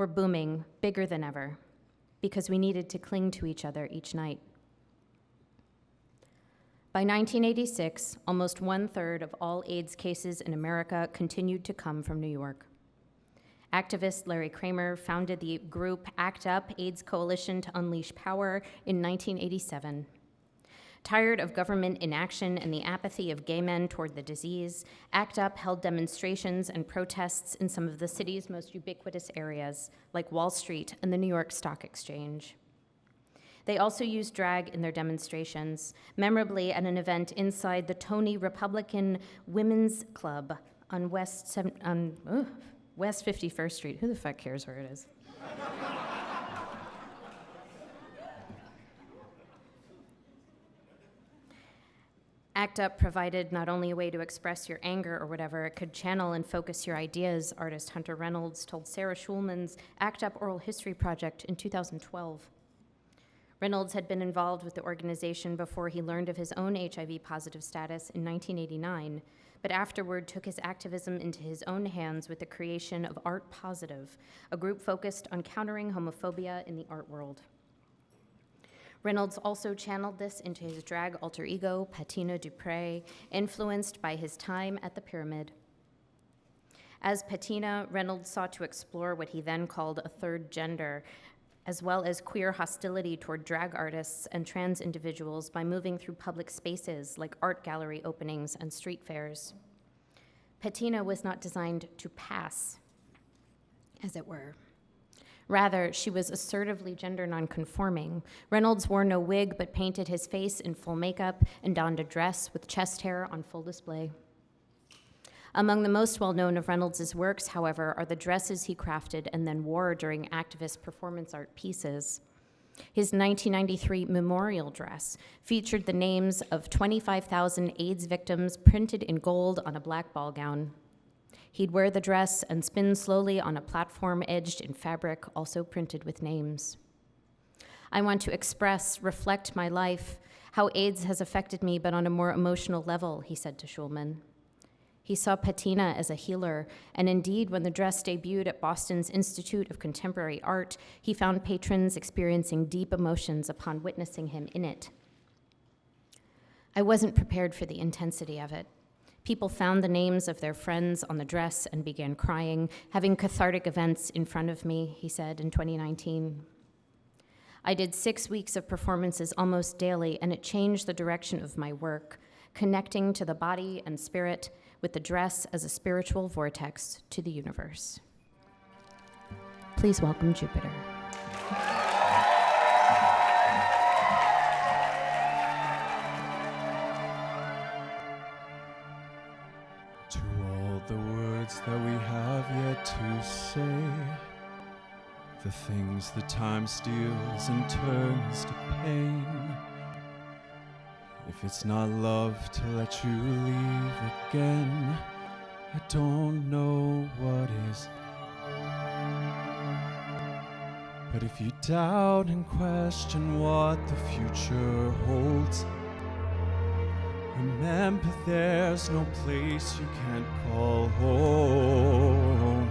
booming bigger than ever because we needed to cling to each other each night. By 1986, almost 1/3 of all AIDS cases in America continued to come from New York. Activist Larry Kramer founded the group ACT UP, AIDS Coalition to Unleash Power, in 1987. Tired of government inaction and the apathy of gay men toward the disease, ACT UP held demonstrations and protests in some of the city's most ubiquitous areas, like Wall Street and the New York Stock Exchange. They also used drag in their demonstrations, memorably at an event inside the Tony Republican Women's Club on West 51st Street. Who the fuck cares where it is? ACT UP provided not only a way to express your anger or whatever, it could channel and focus your ideas, artist Hunter Reynolds told Sarah Schulman's ACT UP Oral History Project in 2012. Reynolds had been involved with the organization before he learned of his own HIV-positive status in 1989, but afterward took his activism into his own hands with the creation of Art Positive, a group focused on countering homophobia in the art world. Reynolds also channeled this into his drag alter ego, Patina Dupre, influenced by his time at the Pyramid. As Patina, Reynolds sought to explore what he then called a third gender, as well as queer hostility toward drag artists and trans individuals by moving through public spaces like art gallery openings and street fairs. Patina was not designed to pass, as it were. Rather, she was assertively gender nonconforming. Reynolds wore no wig but painted his face in full makeup and donned a dress with chest hair on full display. Among the most well-known of Reynolds' works, however, are the dresses he crafted and then wore during activist performance art pieces. His 1993 memorial dress featured the names of 25,000 AIDS victims printed in gold on a black ball gown. He'd wear the dress and spin slowly on a platform edged in fabric, also printed with names. I want to express, reflect my life, how AIDS has affected me, but on a more emotional level, he said to Schulman. He saw Patina as a healer, and indeed, when the dress debuted at Boston's Institute of Contemporary Art, he found patrons experiencing deep emotions upon witnessing him in it. I wasn't prepared for the intensity of it. People found the names of their friends on the dress and began crying, having cathartic events in front of me, he said in 2019. I did 6 weeks of performances almost daily, and it changed the direction of my work, connecting to the body and spirit with the dress as a spiritual vortex to the universe. Please welcome Jupiter. To all the words that we have yet to say, the things that time steals and turns to pain, if it's not love to let you leave again, I don't know what is. But if you doubt and question what the future holds, remember there's no place you can't call home.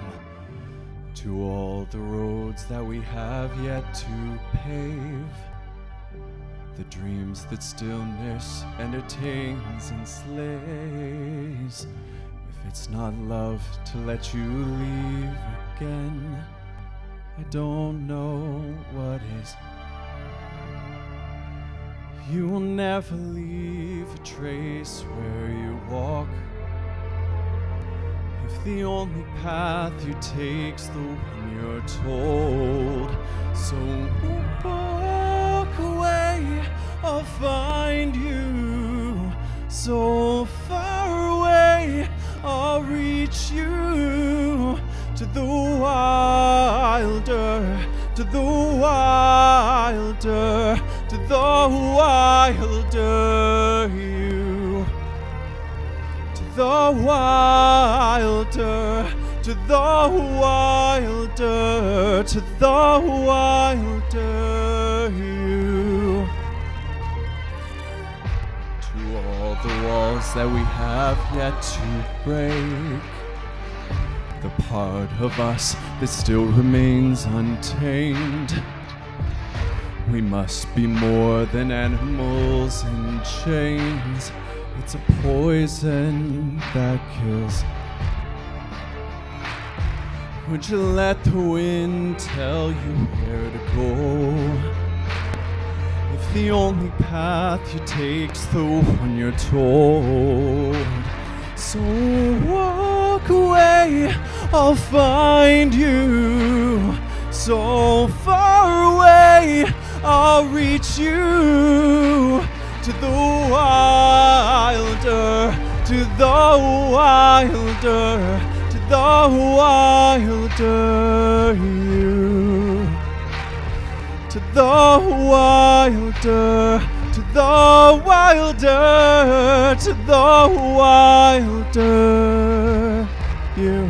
To all the roads that we have yet to pave, the dreams that stillness entertains and slays, if it's not love to let you leave again, I don't know what is. You will never leave a trace where you walk, if the only path you take's the one you're told. So walk away, I'll find you. So far away, I'll reach you. To the wilder, to the wilder, to the wilder you. To the wilder, to the wilder, to the wilder you. To all the walls that we have yet to break, the part of us that still remains untamed. We must be more than animals in chains. It's a poison that kills. Would you let the wind tell you where to go, if the only path you take's the one you're told? So walk away, I'll find you. So far away, I'll reach you. To the wilder, to the wilder, to the wilder you. To the wilder, to the wilder, to the wilder you.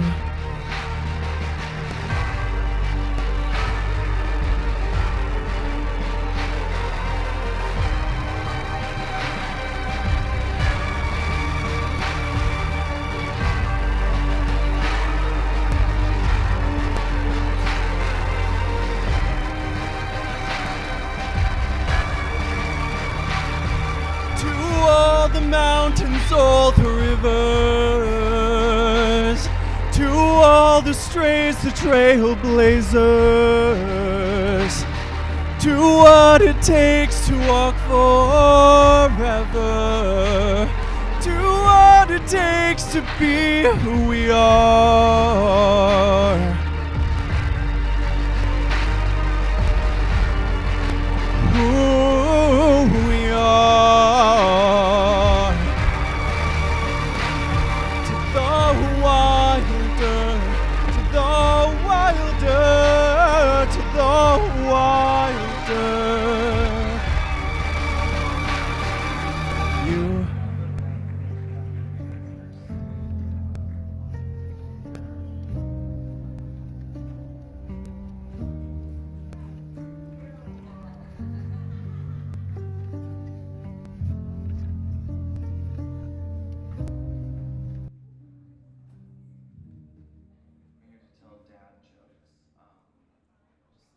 Mountains, all the rivers, to all the strays, the trailblazers, to what it takes to walk forever, to what it takes to be who we are. Who we are.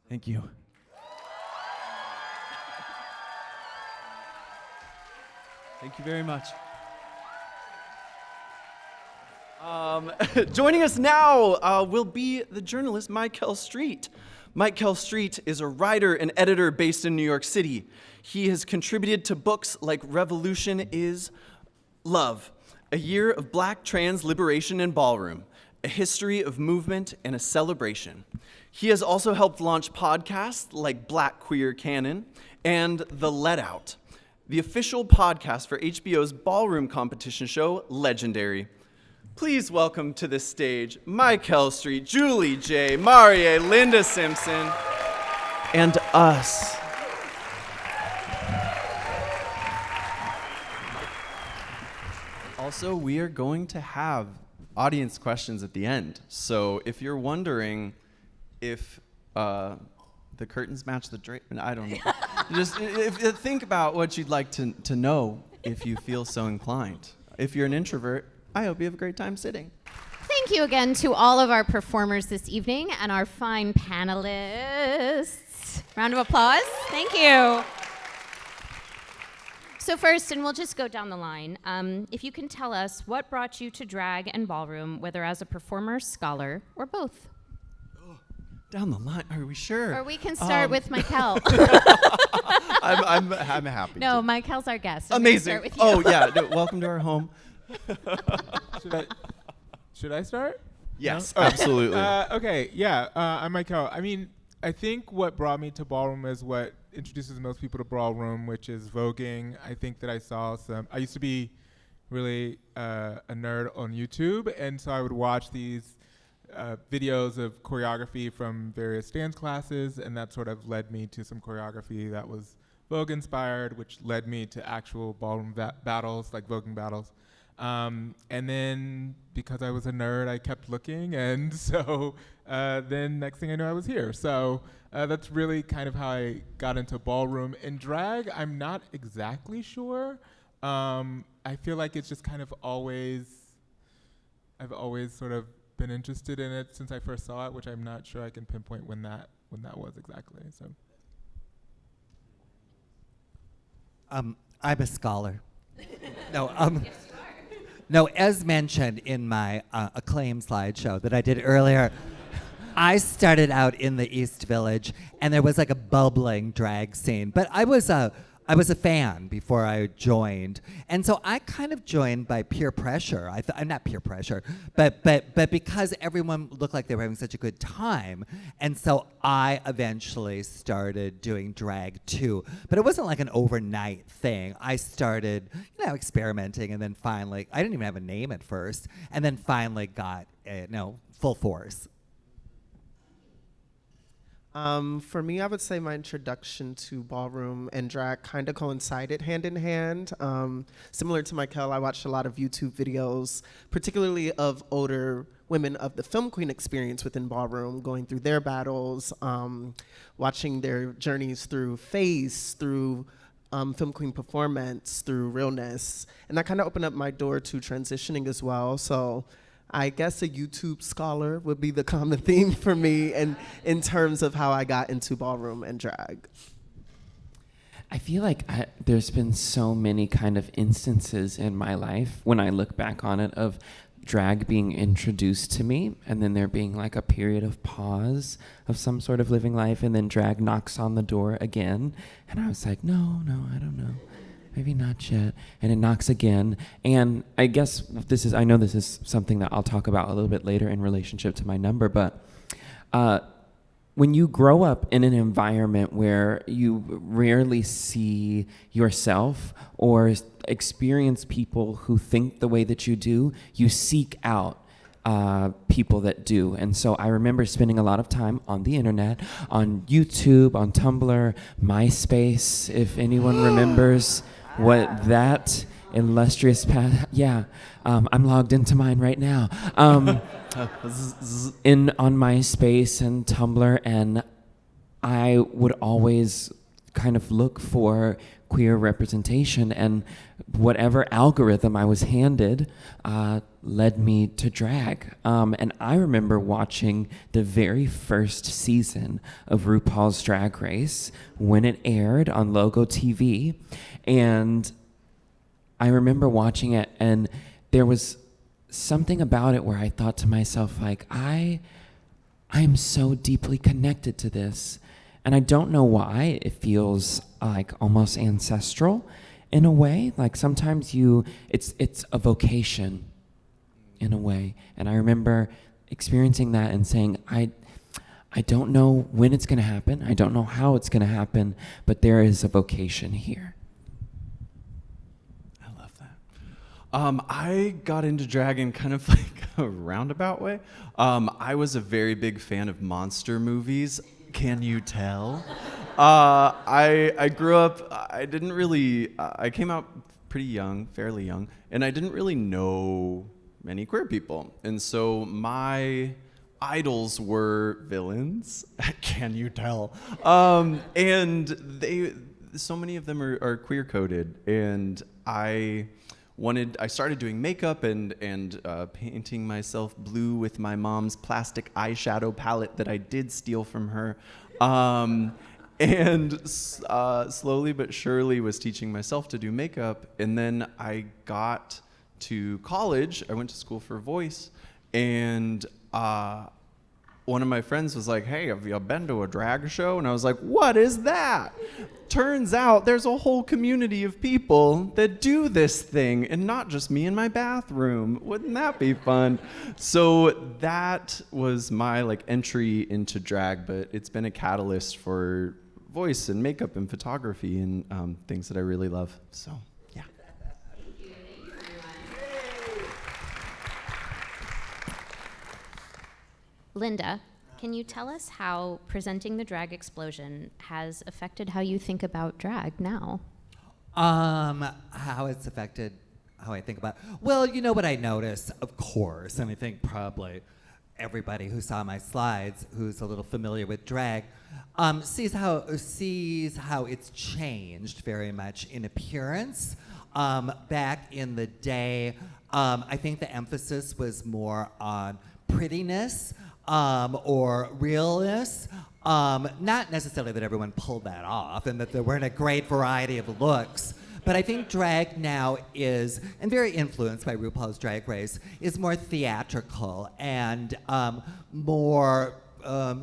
Thank you. Thank you very much. Joining us now will be the journalist Mike Kell Street. Mike Kell Street is a writer and editor based in New York City. He has contributed to books like Revolution is Love, A Year of Black Trans Liberation in Ballroom, A History of Movement and a Celebration. He has also helped launch podcasts like Black Queer Canon and The Let Out, the official podcast for HBO's ballroom competition show, Legendary. Please welcome to the stage Mike Kell Street, Julie J, Marie, Linda Simpson, and us. Also, we are going to have audience questions at the end. So if you're wondering if the curtains match the drape, I don't know. Just think about what you'd like to know if you feel so inclined. If you're an introvert, I hope you have a great time sitting. Thank you again to all of our performers this evening and our fine panelists. Round of applause. Thank you. So first, and we'll just go down the line, if you can tell us what brought you to drag and ballroom, whether as a performer, scholar, or both. Down the line, are we sure? Or we can start with Michael. I'm happy. No, to. Michael's our guest. Amazing. Start with you. Oh yeah, welcome to our home. Should I start? Yes, No? absolutely. Okay, yeah, I'm Michael. I mean, I think what brought me to ballroom is what introduces most people to ballroom, which is voguing. I think that I used to be really a nerd on YouTube, and so I would watch these videos of choreography from various dance classes, and that sort of led me to some choreography that was Vogue inspired, which led me to actual ballroom battles, like voguing battles. And then because I was a nerd, I kept looking, and so then next thing I knew, I was here. So that's really kind of how I got into ballroom. In drag, I'm not exactly sure. I feel like it's just kind of I've always sort of been interested in it since I first saw it, which I'm not sure I can pinpoint when that was exactly. So. I'm a scholar. No, as mentioned in my acclaimed slideshow that I did earlier, I started out in the East Village, and there was like a bubbling drag scene. But I was a fan before I joined, and so I kind of joined by peer pressure. I'm not peer pressure, but because everyone looked like they were having such a good time, and so I eventually started doing drag too. But it wasn't like an overnight thing. I started, experimenting, and then finally, I didn't even have a name at first, and then finally got full force. For me, I would say my introduction to ballroom and drag kind of coincided hand in hand. Similar to Michael, I watched a lot of YouTube videos, particularly of older women of the film queen experience within ballroom, going through their battles, watching their journeys through face, through film queen performance, through realness. And that kind of opened up my door to transitioning as well. So I guess a YouTube scholar would be the common theme for me in terms of how I got into ballroom and drag. I feel like there's been so many kind of instances in my life when I look back on it of drag being introduced to me, and then there being like a period of pause of some sort of living life, and then drag knocks on the door again. And I was like, no, I don't know. Maybe not yet. And it knocks again. And I guess I know this is something that I'll talk about a little bit later in relationship to my number, but when you grow up in an environment where you rarely see yourself or experience people who think the way that you do, you seek out people that do. And so I remember spending a lot of time on the internet, on YouTube, on Tumblr, MySpace, if anyone remembers what that illustrious path. Yeah, I'm logged into mine right now. On MySpace and Tumblr, and I would always kind of look for queer representation, and whatever algorithm I was handed led me to drag. And I remember watching the very first season of RuPaul's Drag Race when it aired on Logo TV, and I remember watching it, and there was something about it where I thought to myself, like, I'm so deeply connected to this. And I don't know why it feels like almost ancestral in a way. Like sometimes it's a vocation in a way. And I remember experiencing that and saying, I don't know when it's going to happen. I don't know how it's going to happen, but there is a vocation here. I love that. I got into drag in kind of like a roundabout way. I was a very big fan of monster movies. Can you tell? I grew up, I came out pretty young, fairly young, and I didn't really know many queer people. And so my idols were villains. Can you tell? And so many of them are queer coded. And I started doing makeup and painting myself blue with my mom's plastic eyeshadow palette that I did steal from her. And slowly but surely was teaching myself to do makeup. And then I got to college. I went to school for voice. And one of my friends was like, hey, have you been to a drag show? And I was like, what is that? Turns out there's a whole community of people that do this thing, and not just me in my bathroom. Wouldn't that be fun? So that was my entry into drag, but it's been a catalyst for voice and makeup and photography and things that I really love. So, yeah. Linda, can you tell us how presenting the drag explosion has affected how you think about drag now? How it's affected how I think about. Well, you know what I notice, of course, and I think probably everybody who saw my slides, who's a little familiar with drag, sees how it's changed very much in appearance. Back in the day, I think the emphasis was more on prettiness. Or realness. Not necessarily that everyone pulled that off and that there weren't a great variety of looks, but I think drag now is, and very influenced by RuPaul's Drag Race, is more theatrical and more, I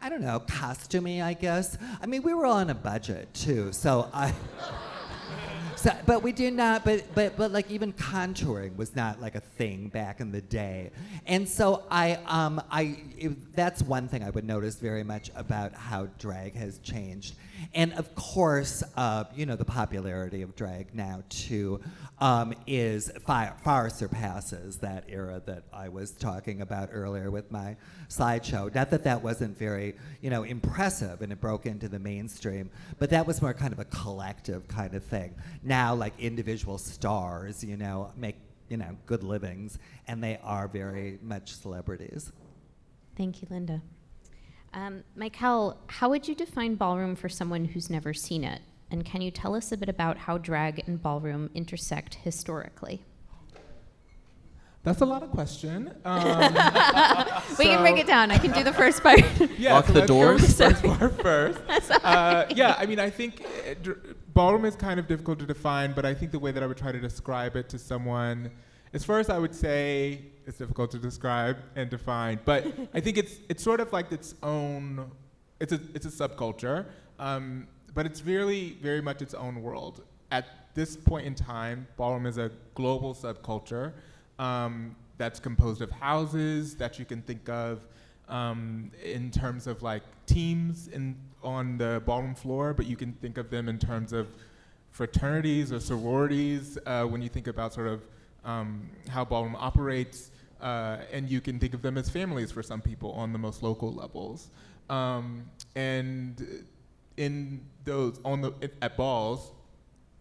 don't know, costumey, I guess. I mean, we were all on a budget too, so but we did not, but like even contouring was not like a thing back in the day. And so that's one thing I would notice very much about how drag has changed. And of course, the popularity of drag now too is far surpasses that era that I was talking about earlier with my slideshow. Not that that wasn't very, impressive and it broke into the mainstream, but that was more kind of a collective kind of thing. Now, like individual stars, make, good livings, and they are very much celebrities. Thank you, Linda. Michael, how would you define ballroom for someone who's never seen it? And can you tell us a bit about how drag and ballroom intersect historically? That's a lot of question. We can break it down. I can do the first part. Yeah, Lock the doors. First part first. I think ballroom is kind of difficult to define, but I think the way that I would try to describe it to someone is first I would say it's difficult to describe and define, but I think it's sort of like its own, it's a subculture, but it's really very much its own world. At this point in time, ballroom is a global subculture that's composed of houses that you can think of in terms of like teams on the ballroom floor, but you can think of them in terms of fraternities or sororities when you think about sort of how ballroom operates, and you can think of them as families for some people on the most local levels. And in those, at balls,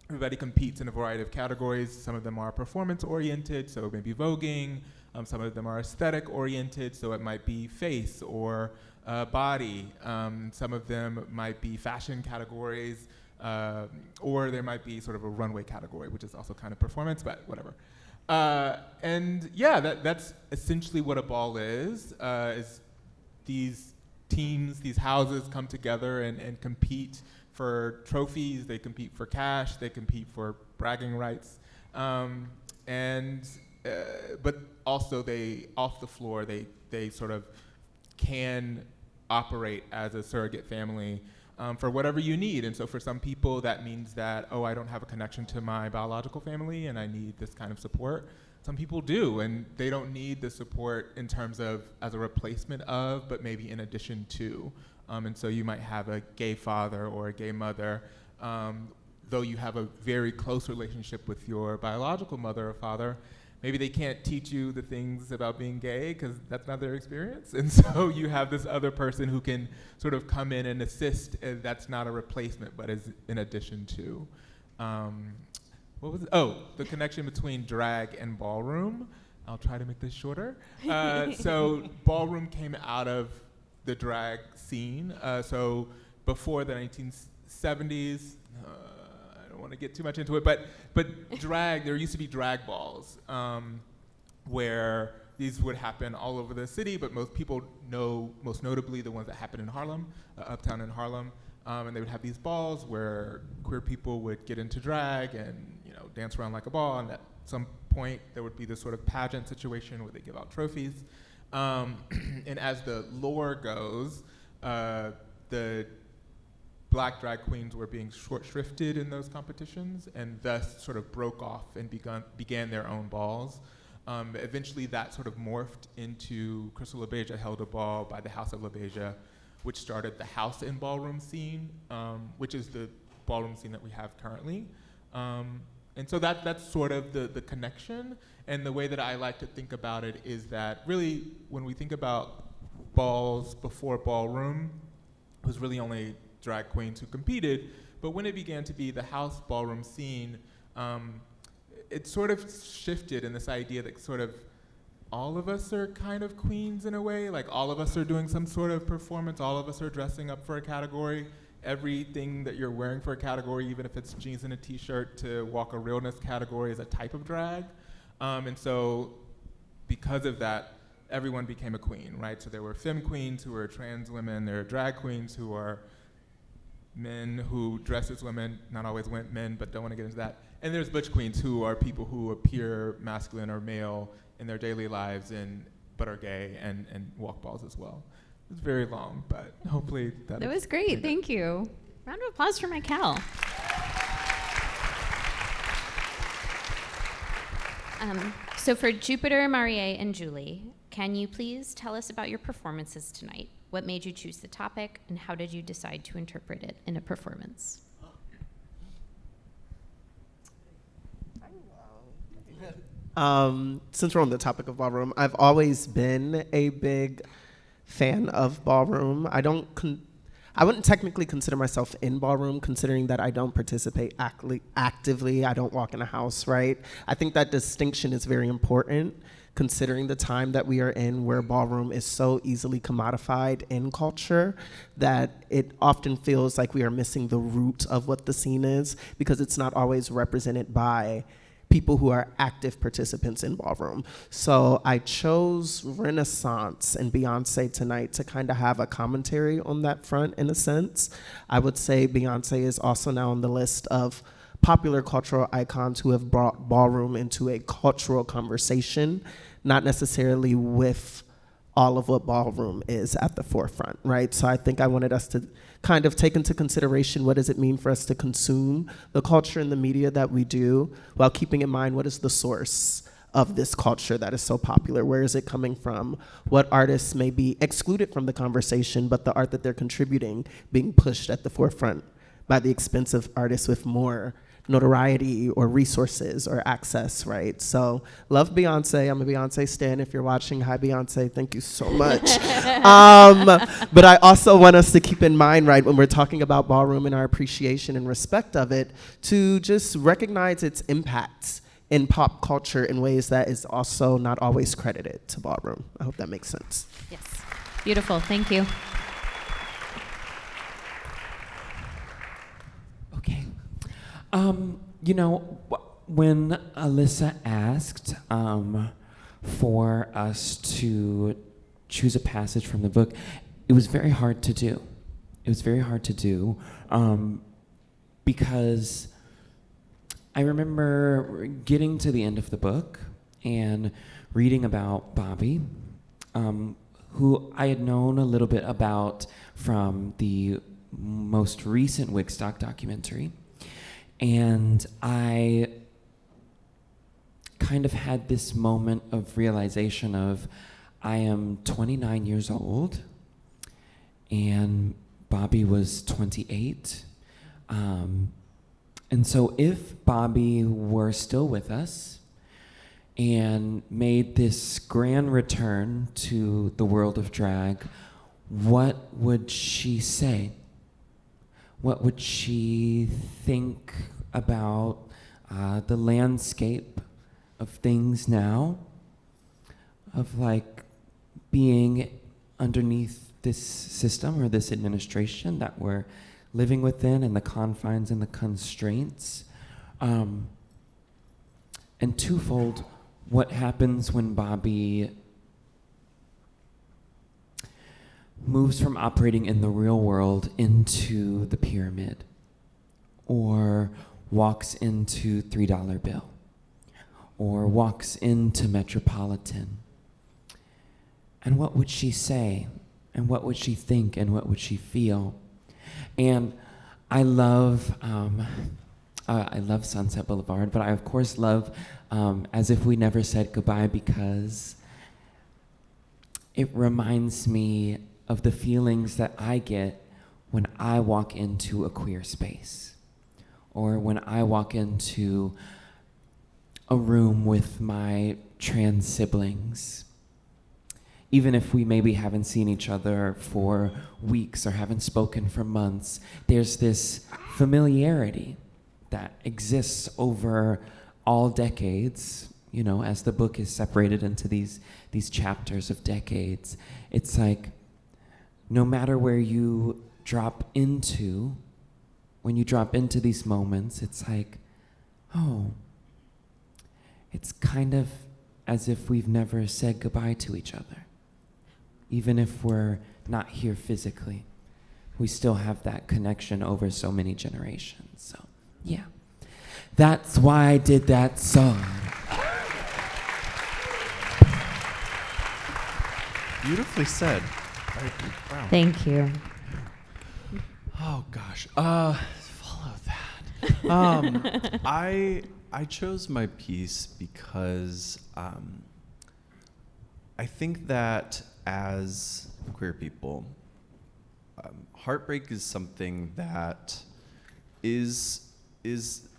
everybody competes in a variety of categories. Some of them are performance-oriented, so maybe voguing. Some of them are aesthetic-oriented, so it might be face or body. Some of them might be fashion categories, or there might be sort of a runway category, which is also kind of performance, but whatever. That's essentially what a ball is these teams, these houses come together and compete for trophies, they compete for cash, they compete for bragging rights. And but also they, off the floor, they sort of can operate as a surrogate family for whatever you need. And so for some people, that means that, oh, I don't have a connection to my biological family and I need this kind of support. Some people do, and they don't need the support in terms of as a replacement of, but maybe in addition to. And so you might have a gay father or a gay mother, though you have a very close relationship with your biological mother or father, maybe they can't teach you the things about being gay because that's not their experience. And so you have this other person who can sort of come in and assist. That's not a replacement, but is in addition to. What was it? Oh, the connection between drag and ballroom. I'll try to make this shorter. So ballroom came out of the drag scene. So before the 1970s, I don't want to get too much into it, but drag, there used to be drag balls where these would happen all over the city, but most people know, most notably, the ones that happen in Harlem, uptown in Harlem. And they would have these balls where queer people would get into drag and dance around like a ball, and at some point there would be this sort of pageant situation where they give out trophies. And as the lore goes, the black drag queens were being short shrifted in those competitions and thus sort of broke off and began their own balls. Eventually that sort of morphed into Crystal LaBeija held a ball by the House of LaBeija, which started the house and ballroom scene, which is the ballroom scene that we have currently. And so that's sort of the connection. And the way that I like to think about it is that really when we think about balls before ballroom, it was really only drag queens who competed. But when it began to be the house ballroom scene, it sort of shifted in this idea that sort of all of us are kind of queens in a way, like all of us are doing some sort of performance, all of us are dressing up for a category. Everything that you're wearing for a category, even if it's jeans and a t-shirt, to walk a realness category is a type of drag. And so because of that, everyone became a queen, right? So there were femme queens who were trans women, there are drag queens who are men who dress as women, not always men, but don't want to get into that. And there's butch queens who are people who appear masculine or male in their daily lives but are gay and walk balls as well. It's very long, but hopefully that was great. Thank you. Round of applause for Michael. So for Jupiter, Marie, and Julie, can you please tell us about your performances tonight? What made you choose the topic, and how did you decide to interpret it in a performance? Since we're on the topic of ballroom, I've always been a big fan of ballroom. I wouldn't technically consider myself in ballroom, considering that I don't participate actively. I don't walk in a house, right? I think that distinction is very important, considering the time that we are in, where ballroom is so easily commodified in culture that it often feels like we are missing the root of what the scene is, because it's not always represented by people who are active participants in ballroom. So I chose Renaissance and Beyonce tonight to kind of have a commentary on that front in a sense. I would say Beyonce is also now on the list of popular cultural icons who have brought ballroom into a cultural conversation, not necessarily with all of what ballroom is at the forefront, right? So I think I wanted us to kind of take into consideration what does it mean for us to consume the culture and the media that we do, while keeping in mind what is the source of this culture that is so popular. Where is it coming from? What artists may be excluded from the conversation, but the art that they're contributing being pushed at the forefront by the expense of artists with more notoriety or resources or access, right? So love Beyonce. I'm a Beyonce stan. If you're watching, hi Beyonce, thank you so much. But I also want us to keep in mind, right, when we're talking about ballroom and our appreciation and respect of it, to just recognize its impact in pop culture in ways that is also not always credited to ballroom. I hope that makes sense. Yes, beautiful, thank you. Okay. When Elyssa asked for us to choose a passage from the book, it was very hard to do. Because I remember getting to the end of the book and reading about Bobby, who I had known a little bit about from the most recent Wigstock documentary. And I kind of had this moment of realization of, I am 29 years old, and Bobby was 28. And so if Bobby were still with us and made this grand return to the world of drag, what would she say? What would she think about the landscape of things now, of like being underneath this system or this administration that we're living within, and the confines and the constraints? And twofold, what happens when Bobby moves from operating in the real world into the pyramid, or walks into $3 bill, or walks into Metropolitan? And what would she say? And what would she think? And what would she feel? And I love Sunset Boulevard, but I of course love As If We Never Said Goodbye, because it reminds me of the feelings that I get when I walk into a queer space, or when I walk into a room with my trans siblings. Even if we maybe haven't seen each other for weeks or haven't spoken for months, there's this familiarity that exists over all decades. You know, as the book is separated into these chapters of decades, it's like, no matter where you drop into, when you drop into these moments, it's like, oh, it's kind of as if we've never said goodbye to each other. Even if we're not here physically, we still have that connection over so many generations. So, yeah. That's why I did that song. Beautifully said. Wow. Thank you. Oh gosh. Follow that. I chose my piece because I think that as queer people, heartbreak is something that is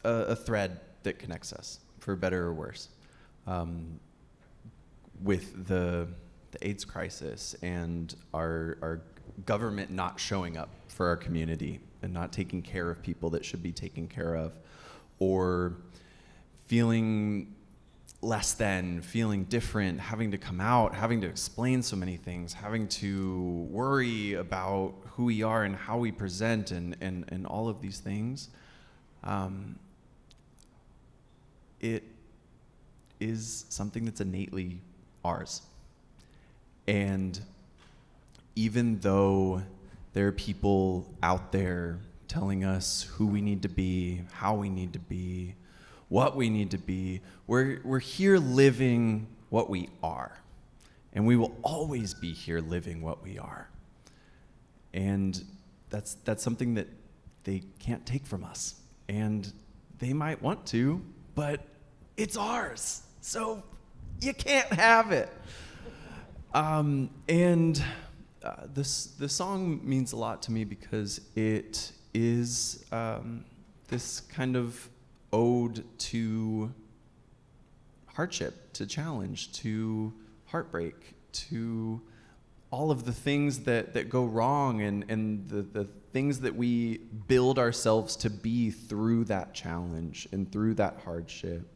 a thread that connects us, for better or worse. With the AIDS crisis and our government not showing up for our community and not taking care of people that should be taken care of, or feeling less than, feeling different, having to come out, having to explain so many things, having to worry about who we are and how we present and all of these things. It is something that's innately ours. And even though there are people out there telling us who we need to be, how we need to be, what we need to be, we're here living what we are. And we will always be here living what we are. And that's something that they can't take from us. And they might want to, but it's ours. So you can't have it. This song means a lot to me because it is this kind of ode to hardship, to challenge, to heartbreak, to all of the things that go wrong and the things that we build ourselves to be through that challenge and through that hardship.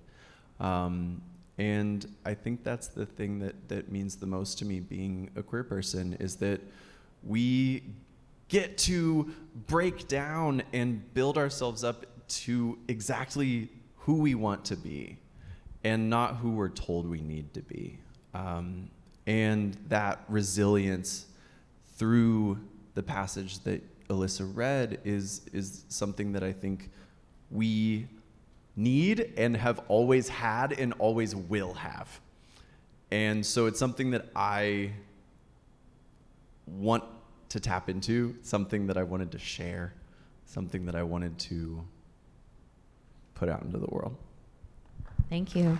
And I think that's the thing that means the most to me being a queer person, is that we get to break down and build ourselves up to exactly who we want to be and not who we're told we need to be. And that resilience through the passage that Elyssa read is something that I think we need and have always had and always will have. And so it's something that I want to tap into, something that I wanted to share, something that I wanted to put out into the world. Thank you.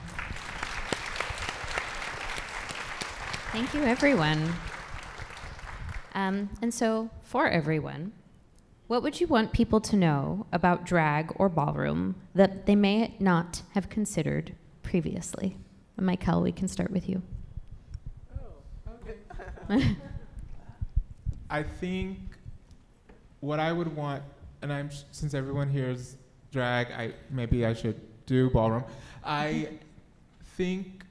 Thank you, everyone. And so, for everyone, what would you want people to know about drag or ballroom that they may not have considered previously? And Michael, we can start with you. I think what I would want, and since everyone here is drag, maybe I should do ballroom. I think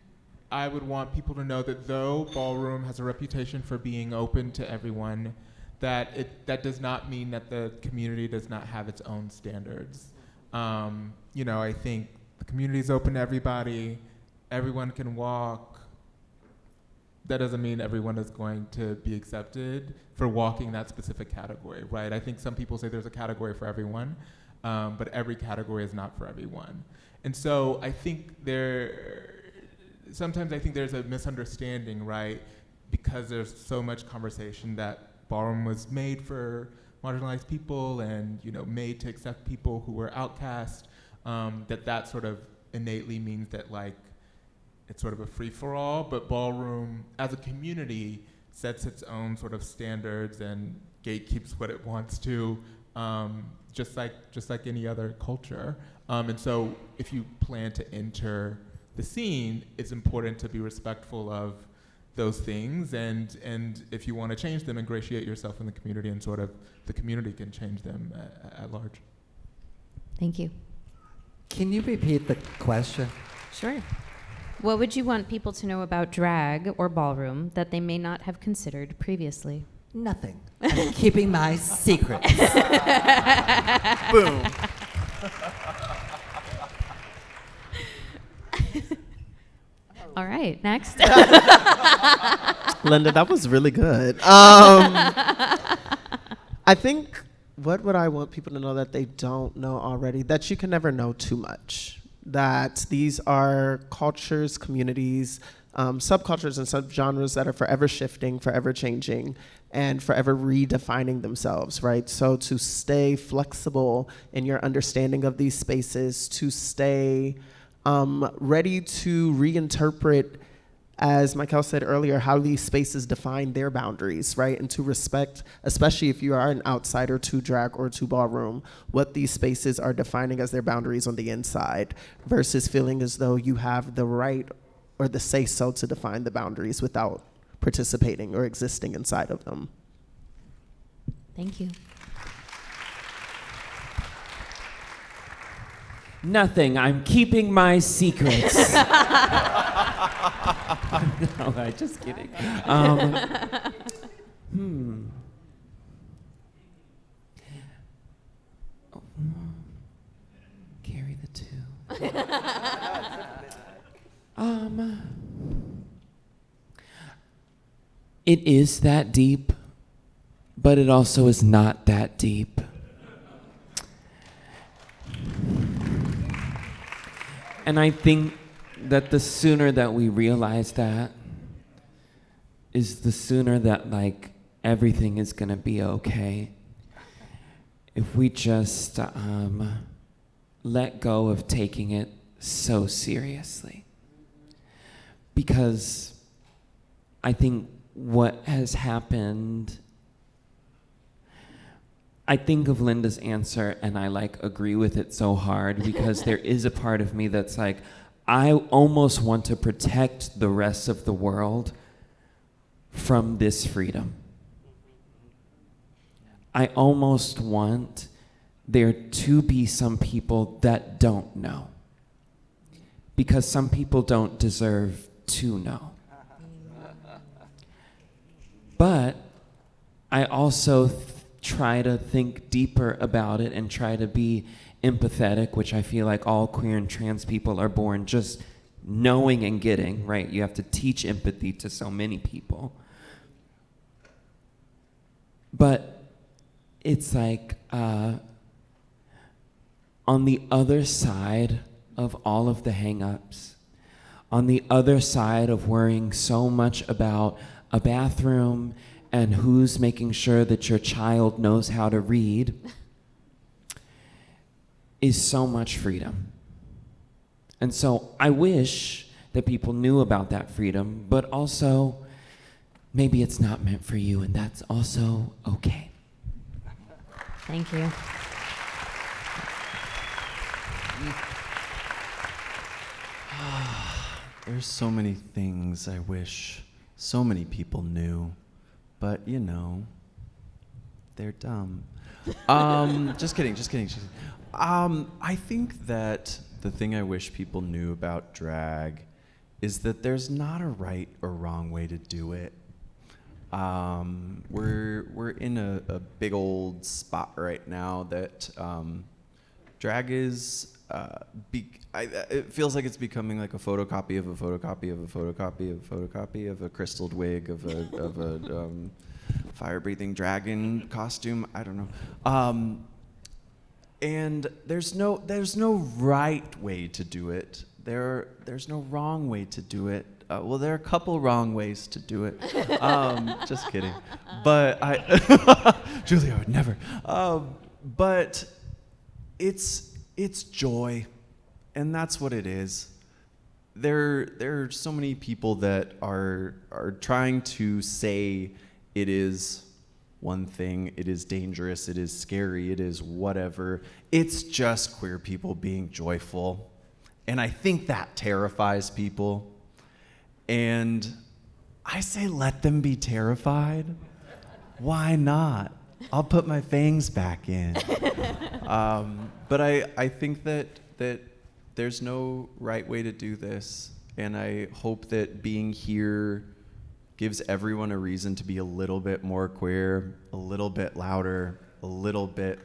I would want people to know that though ballroom has a reputation for being open to everyone, that does not mean that the community does not have its own standards. I think the community is open to everybody, everyone can walk. That doesn't mean everyone is going to be accepted for walking that specific category, right? I think some people say there's a category for everyone, but every category is not for everyone. And so I think sometimes I think there's a misunderstanding, right? Because there's so much conversation that ballroom was made for marginalized people and made to accept people who were outcast, that sort of innately means that like it's sort of a free-for-all, but ballroom as a community sets its own sort of standards and gatekeeps what it wants to, just like any other culture. And so if you plan to enter the scene, it's important to be respectful of those things, and if you want to change them, ingratiate yourself in the community, and sort of the community can change them at large. Thank you. Can you repeat the question? Sure. What would you want people to know about drag or ballroom that they may not have considered previously? Nothing. I'm keeping my secrets. Boom. All right, next. Linda, that was really good. I think, what would I want people to know that they don't know already? That you can never know too much. That these are cultures, communities, subcultures and subgenres that are forever shifting, forever changing, and forever redefining themselves, right? So to stay flexible in your understanding of these spaces, to stay ready to reinterpret, as Michael said earlier, how these spaces define their boundaries, right? And to respect, especially if you are an outsider to drag or to ballroom, what these spaces are defining as their boundaries on the inside, versus feeling as though you have the right or the say-so to define the boundaries without participating or existing inside of them. Thank you. Nothing. I'm keeping my secrets. No, I'm just kidding. Carry the two. It is that deep, but it also is not that deep. And I think that the sooner that we realize that is the sooner that like everything is gonna be okay. If we just let go of taking it so seriously. Because I think what has happened, I think of Linda's answer and I like agree with it so hard because there is a part of me that's like, I almost want to protect the rest of the world from this freedom. I almost want there to be some people that don't know, because some people don't deserve to know. But I also try to think deeper about it and try to be empathetic, which I feel like all queer and trans people are born just knowing and getting, right? You have to teach empathy to so many people. But it's like, on the other side of all of the hang-ups, on the other side of worrying so much about a bathroom and who's making sure that your child knows how to read, is so much freedom. And so I wish that people knew about that freedom, but also maybe it's not meant for you, and that's also okay. Thank you. There's so many things I wish so many people knew, but you know, they're dumb. Just kidding. I think that the thing I wish people knew about drag is that there's not a right or wrong way to do it. We're in a big old spot right now that drag is. It feels like it's becoming like a photocopy of a photocopy of a photocopy of a photocopy of a crystalled wig of a fire-breathing dragon costume. I don't know. And there's no right way to do it. There's no wrong way to do it. Well, there are a couple wrong ways to do it. Just kidding. But Julia would never. But it's joy, and that's what it is. There are so many people that are trying to say it is one thing, it is dangerous, it is scary, it is whatever. It's just queer people being joyful. And I think that terrifies people. And I say let them be terrified. Why not? I'll put my fangs back in. But I think that there's no right way to do this. And I hope that being here gives everyone a reason to be a little bit more queer, a little bit louder, a little bit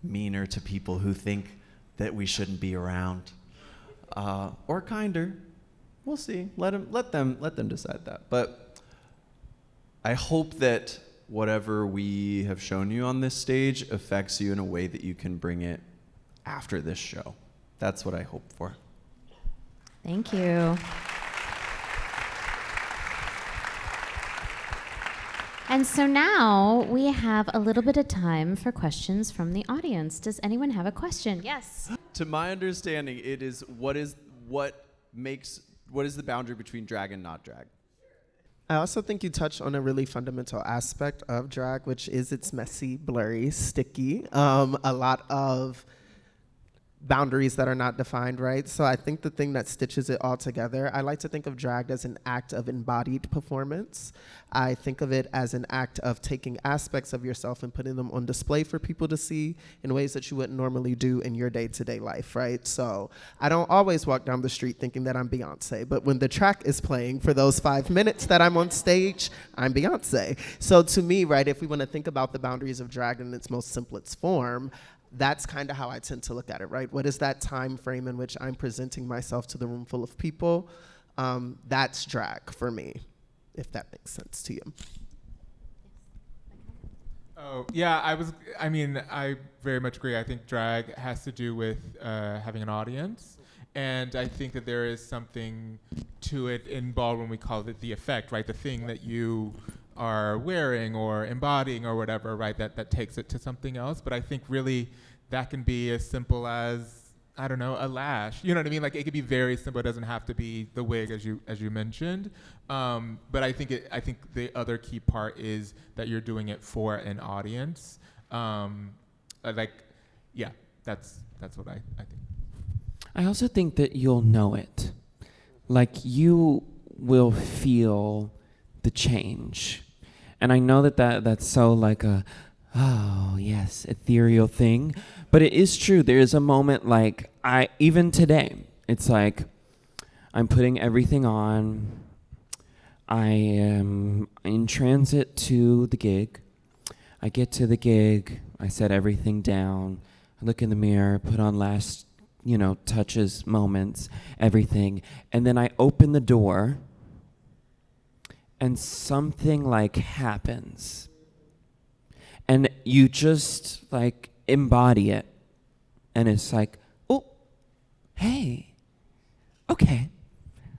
meaner to people who think that we shouldn't be around, or kinder. We'll see. Let them decide that. But I hope that whatever we have shown you on this stage affects you in a way that you can bring it after this show. That's what I hope for. Thank you. And so now we have a little bit of time for questions from the audience. Does anyone have a question? Yes. To my understanding, it is what is the boundary between drag and not drag? I also think you touched on a really fundamental aspect of drag, which is it's messy, blurry, sticky, a lot of boundaries that are not defined, right? So I think the thing that stitches it all together, I like to think of drag as an act of embodied performance. I think of it as an act of taking aspects of yourself and putting them on display for people to see in ways that you wouldn't normally do in your day-to-day life, right? So I don't always walk down the street thinking that I'm Beyonce, but when the track is playing for those 5 minutes that I'm on stage, I'm Beyonce. So to me, right, if we want to think about the boundaries of drag in its most simplest form, that's kind of how I tend to look at it, right? What is that time frame in which I'm presenting myself to the room full of people? That's drag for me, if that makes sense to you. Oh, yeah, I very much agree. I think drag has to do with having an audience. And I think that there is something to it in ballroom, we call it the effect, right? The thing that you are wearing or embodying or whatever, right, that takes it to something else. But I think really that can be as simple as, I don't know, a lash. You know what I mean? Like it could be very simple. It doesn't have to be the wig as you mentioned. But I think the other key part is that you're doing it for an audience. That's what I think. I also think that you'll know it. Like you will feel the change. And I know that's so like a, oh yes, ethereal thing. But it is true. There is a moment like even today, it's like I'm putting everything on. I am in transit to the gig. I get to the gig. I set everything down. I look in the mirror, put on last, touches, moments, everything. And then I open the door and something like happens. And you just like embody it. And it's like, oh, hey, okay,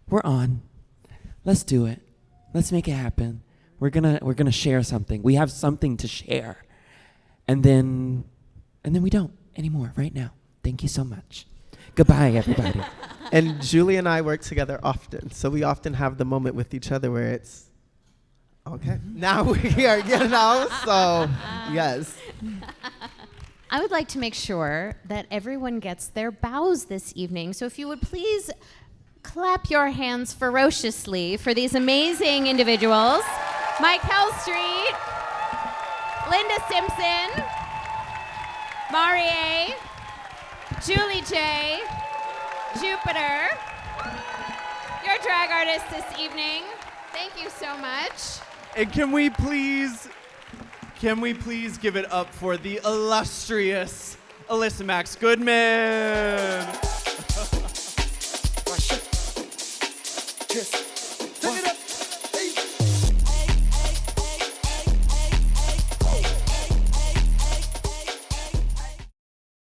we're on. Let's do it. Let's make it happen. We're gonna share something. We have something to share. And then we don't anymore right now. Thank you so much. Goodbye, everybody. And Julie and I work together often, so we often have the moment with each other where it's, okay, now we're here, so yes. I would like to make sure that everyone gets their bows this evening. So if you would please clap your hands ferociously for these amazing individuals. Michael Street, Linda Simpson, Marie, Julie J, Jupiter, your drag artist this evening. Thank you so much. And can we please give it up for the illustrious Elyssa Maxx Goodman? Sing it up.